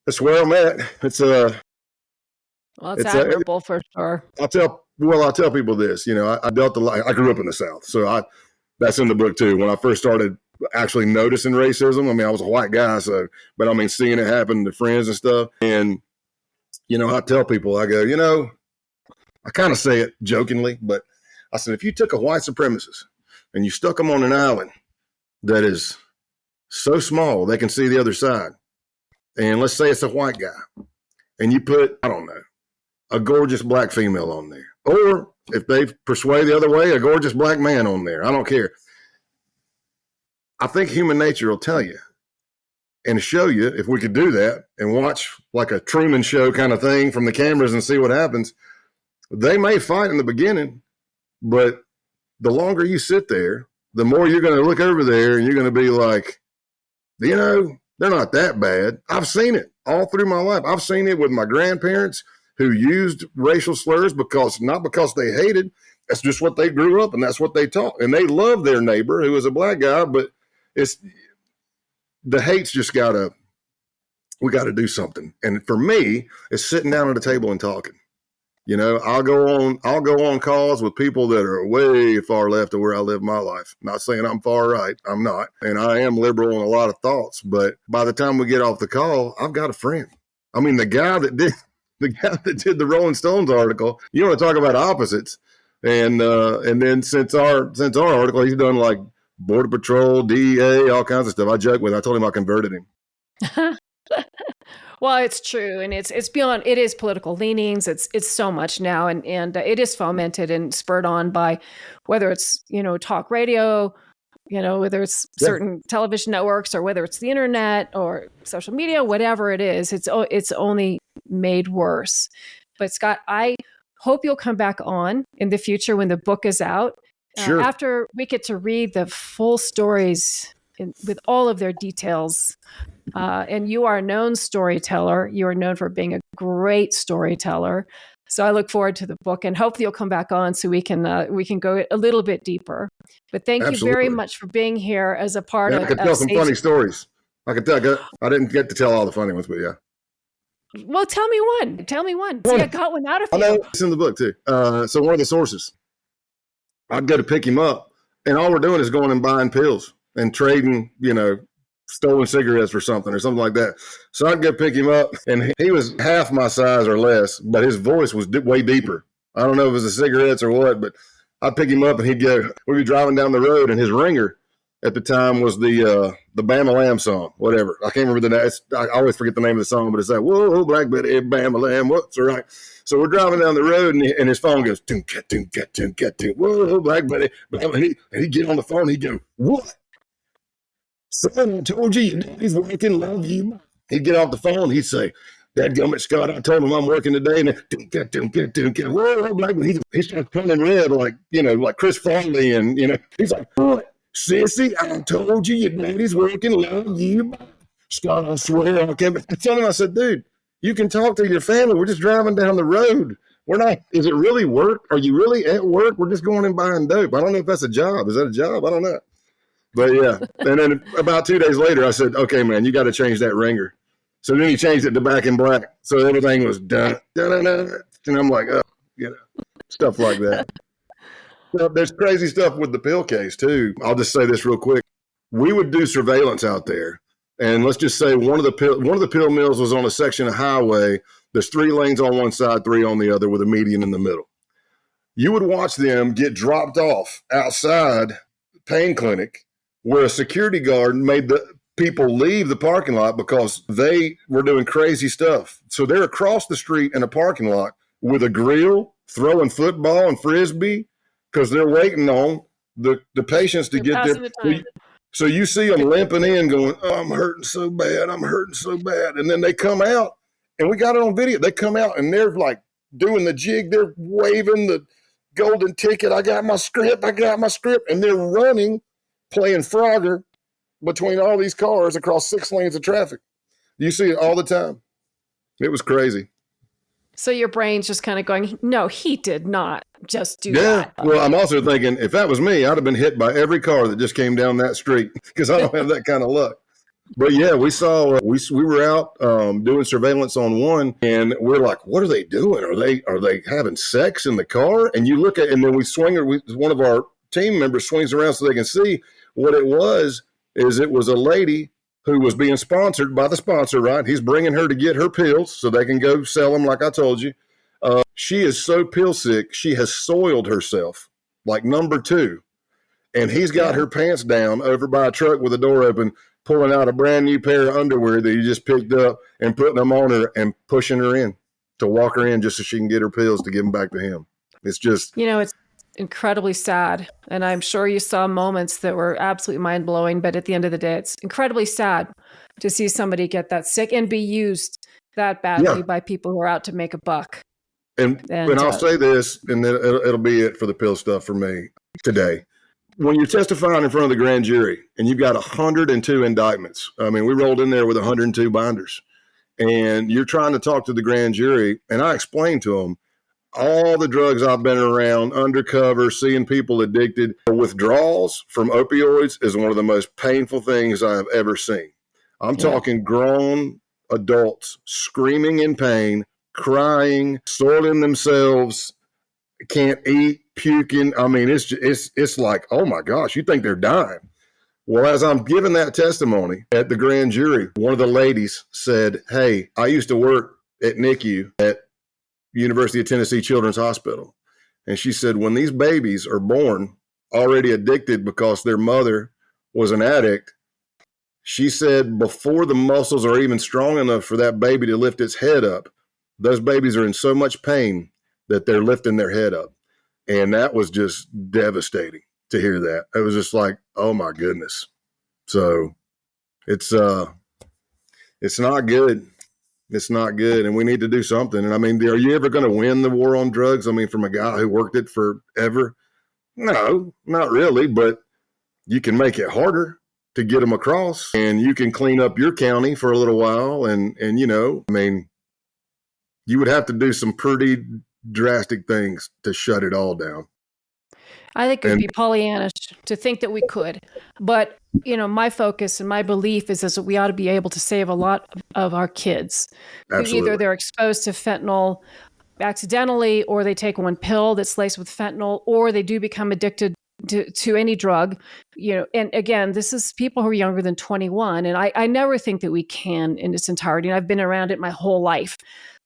that's where I'm at. Well, it's admirable for sure. I'll tell people this, I grew up in the South. So that's in the book too. When I first started actually noticing racism, I was a white guy. But seeing it happen to friends and stuff. And, I tell people, I go, I kind of say it jokingly, but I said, if you took a white supremacist and you stuck them on an island that is so small, they can see the other side. And let's say it's a white guy, and you put, I don't know, a gorgeous black female on there. Or if they persuade the other way, a gorgeous black man on there. I don't care. I think human nature will tell you and show you, if we could do that and watch like a Truman Show kind of thing from the cameras and see what happens. They may fight in the beginning, but the longer you sit there, the more you're going to look over there and you're going to be like, they're not that bad. I've seen it all through my life. I've seen it with my grandparents who used racial slurs not because they hated. That's just what they grew up and that's what they taught. And they loved their neighbor who was a black guy, but the hate's just we got to do something. And for me, it's sitting down at a table and talking. I'll go on calls with people that are way far left of where I live my life. Not saying I'm far right. I'm not. And I am liberal in a lot of thoughts. But by the time we get off the call, I've got a friend. The guy that did the Rolling Stones article, you want to talk about opposites. And then since our article, he's done like Border Patrol, DEA, all kinds of stuff. I joke with him. I told him I converted him. Well, it's true. And it's beyond, it is political leanings. It's so much now. And it is fomented and spurred on by whether it's, talk radio, whether it's certain television networks or whether it's the internet or social media, whatever it is, it's only made worse. But Scott, I hope you'll come back on in the future when the book is out. Sure. After we get to read the full stories with all of their details. And you are a known storyteller. You are known for being a great storyteller. So I look forward to the book, and hopefully you'll come back on so we can go a little bit deeper. But thank you very much for being here as a part of. I could tell some funny stories. I didn't get to tell all the funny ones, but yeah. Well, tell me one. See, I got one out of you. I know it's in the book too. So one of the sources, I'd go to pick him up, and all we're doing is going and buying pills and trading, stolen cigarettes for something or something like that. So I'd go pick him up, and he was half my size or less, but his voice was way deeper. I don't know if it was the cigarettes or what, but I'd pick him up and we'd be driving down the road, and his ringer at the time was the Bama Lamb song, whatever. I can't remember the name. I always forget the name of the song, but it's like, whoa, Black Betty, Bama Lamb, what's all right? So we're driving down the road, and his phone goes, whoa, Black Betty. And he'd get on the phone, he'd go, what? Son, I told you your daddy's working, love you. He'd get off the phone, he'd say, Dadgummit, Scott, I told him I'm working today. And then, whoa, Black Betty. He starts turning red like Chris Farley. And, he's like, what? Sissy, I told you your daddy's working, love you. Scott, I swear I can't. I told him, I said, dude, you can talk to your family. We're just driving down the road. We're not, is it really work? Are you really at work? We're just going and buying dope. I don't know if that's a job. Is that a job? I don't know. But yeah. And then about 2 days later, I said, okay, man, you got to change that ringer. So then he changed it to Back in Black. So everything was done. And I'm like, stuff like that. Well, there's crazy stuff with the pill case too. I'll just say this real quick. We would do surveillance out there. And let's just say one of the pill mills was on a section of highway. There's 3 lanes on one side, 3 on the other with a median in the middle. You would watch them get dropped off outside Payne Clinic where a security guard made the people leave the parking lot because they were doing crazy stuff. So they're across the street in a parking lot with a grill, throwing football and frisbee because they're waiting on the patients to get there. So you see them limping in going, oh, I'm hurting so bad. And then they come out, and we got it on video. They come out, and they're like doing the jig. They're waving the golden ticket. I got my script. And they're running, playing Frogger between all these cars across 6 lanes of traffic. You see it all the time. It was crazy. So your brain's just kind of going, no, he did not just do that. Yeah. Well, I'm also thinking if that was me, I'd have been hit by every car that just came down that street because I don't have that kind of luck. But yeah, we saw, we were out doing surveillance on one, and we're like, what are they doing? Are they having sex in the car? And you look at, and then one of our team members swings around so they can see what it was. It was a lady who was being sponsored by the sponsor, right? He's bringing her to get her pills so they can go sell them like I told you. She is so pill sick, she has soiled herself, like number 2. And he's got her pants down over by a truck with the door open, pulling out a brand new pair of underwear that he just picked up and putting them on her and pushing her in to walk her in just so she can get her pills to give them back to him. It's just... it's incredibly sad. And I'm sure you saw moments that were absolutely mind-blowing, but at the end of the day, it's incredibly sad to see somebody get that sick and be used that badly by people who are out to make a buck. And I'll say this, and then it'll be it for the pill stuff for me today. When you're testifying in front of the grand jury and you've got 102 indictments, I mean, we rolled in there with 102 binders, and you're trying to talk to the grand jury, and I explained to them, all the drugs I've been around, undercover, seeing people addicted, withdrawals from opioids is one of the most painful things I have ever seen. I'm talking grown adults screaming in pain, crying, soiling themselves, can't eat, puking. I mean, it's like, oh my gosh, you think they're dying. Well, as I'm giving that testimony at the grand jury, one of the ladies said, hey, I used to work at NICU at University of Tennessee Children's Hospital. And she said, when these babies are born already addicted because their mother was an addict, she said before the muscles are even strong enough for that baby to lift its head up, those babies are in so much pain that they're lifting their head up. And that was just devastating to hear that. It was just like, oh my goodness. So it's not good. It's not good. And we need to do something. And I mean, are you ever going to win the war on drugs? I mean, from a guy who worked it forever? No, not really. But you can make it harder to get them across, and you can clean up your county for a little while. And I mean, you would have to do some pretty drastic things to shut it all down. I think it would be Pollyannish to think that we could. But, my focus and my belief is that we ought to be able to save a lot of our kids. Absolutely. Either they're exposed to fentanyl accidentally, or they take one pill that's laced with fentanyl, or they do become addicted to any drug. And again, this is people who are younger than 21. And I never think that we can in its entirety. And I've been around it my whole life.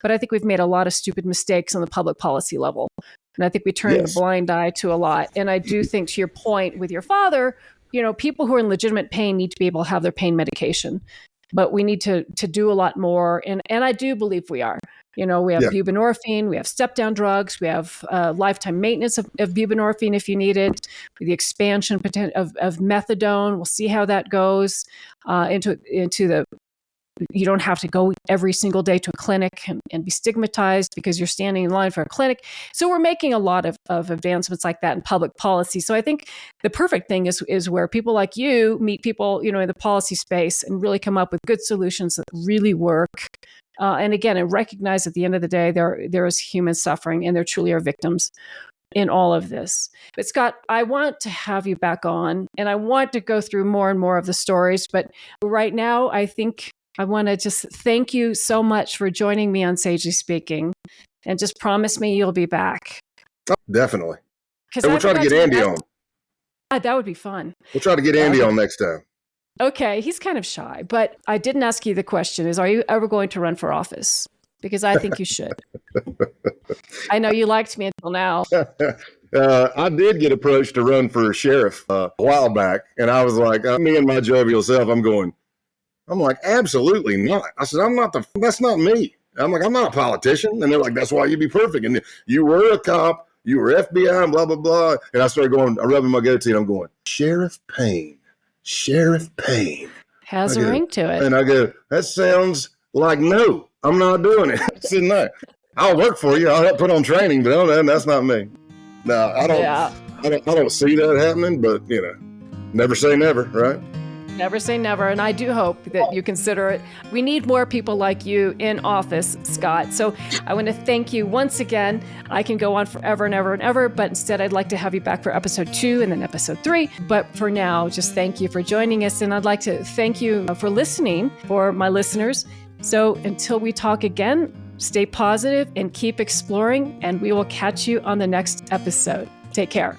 But I think we've made a lot of stupid mistakes on the public policy level. And I think we turned a blind eye to a lot. And I do think, to your point with your father, people who are in legitimate pain need to be able to have their pain medication, but we need to do a lot more. And I do believe we are. We have buprenorphine, we have step-down drugs, we have lifetime maintenance of buprenorphine if you need it, the expansion of methadone. We'll see how that goes into the. You don't have to go every single day to a clinic and be stigmatized because you're standing in line for a clinic. So we're making a lot of advancements like that in public policy. So I think the perfect thing is where people like you meet people, in the policy space and really come up with good solutions that really work. And again, I recognize at the end of the day, there is human suffering and there truly are victims in all of this. But Scott, I want to have you back on and I want to go through more and more of the stories. But right now, I think I want to just thank you so much for joining me on Sagely Speaking and just promise me you'll be back. Oh, definitely. And we'll try to get Andy on. That would be fun. We'll try to get Andy on next time. Okay, he's kind of shy, but I didn't ask you the question is, are you ever going to run for office? Because I think you should. I know you liked me until now. I did get approached to run for sheriff a while back, and I was like, me and my jovial self, I'm like, absolutely not. I said, that's not me. I'm like, I'm not a politician. And they're like, that's why you'd be perfect. And you were a cop, you were FBI, and blah, blah, blah. And I started rubbing my goatee, and I'm going, Sheriff Payne. Has a ring to it. And I go, that sounds like no, I'm not doing it. I said, no, I'll work for you. I'll help put on training, but that's not me. No, I don't see that happening, but never say never, right? Never say never, and I do hope that you consider it. We need more people like you in office, Scott. So I want to thank you once again. I can go on forever and ever and ever, but instead I'd like to have you back for episode 2 and then episode 3. But for now, just thank you for joining us, and I'd like to thank you for listening for my listeners. So until we talk again, stay positive and keep exploring, and we will catch you on the next episode. Take care.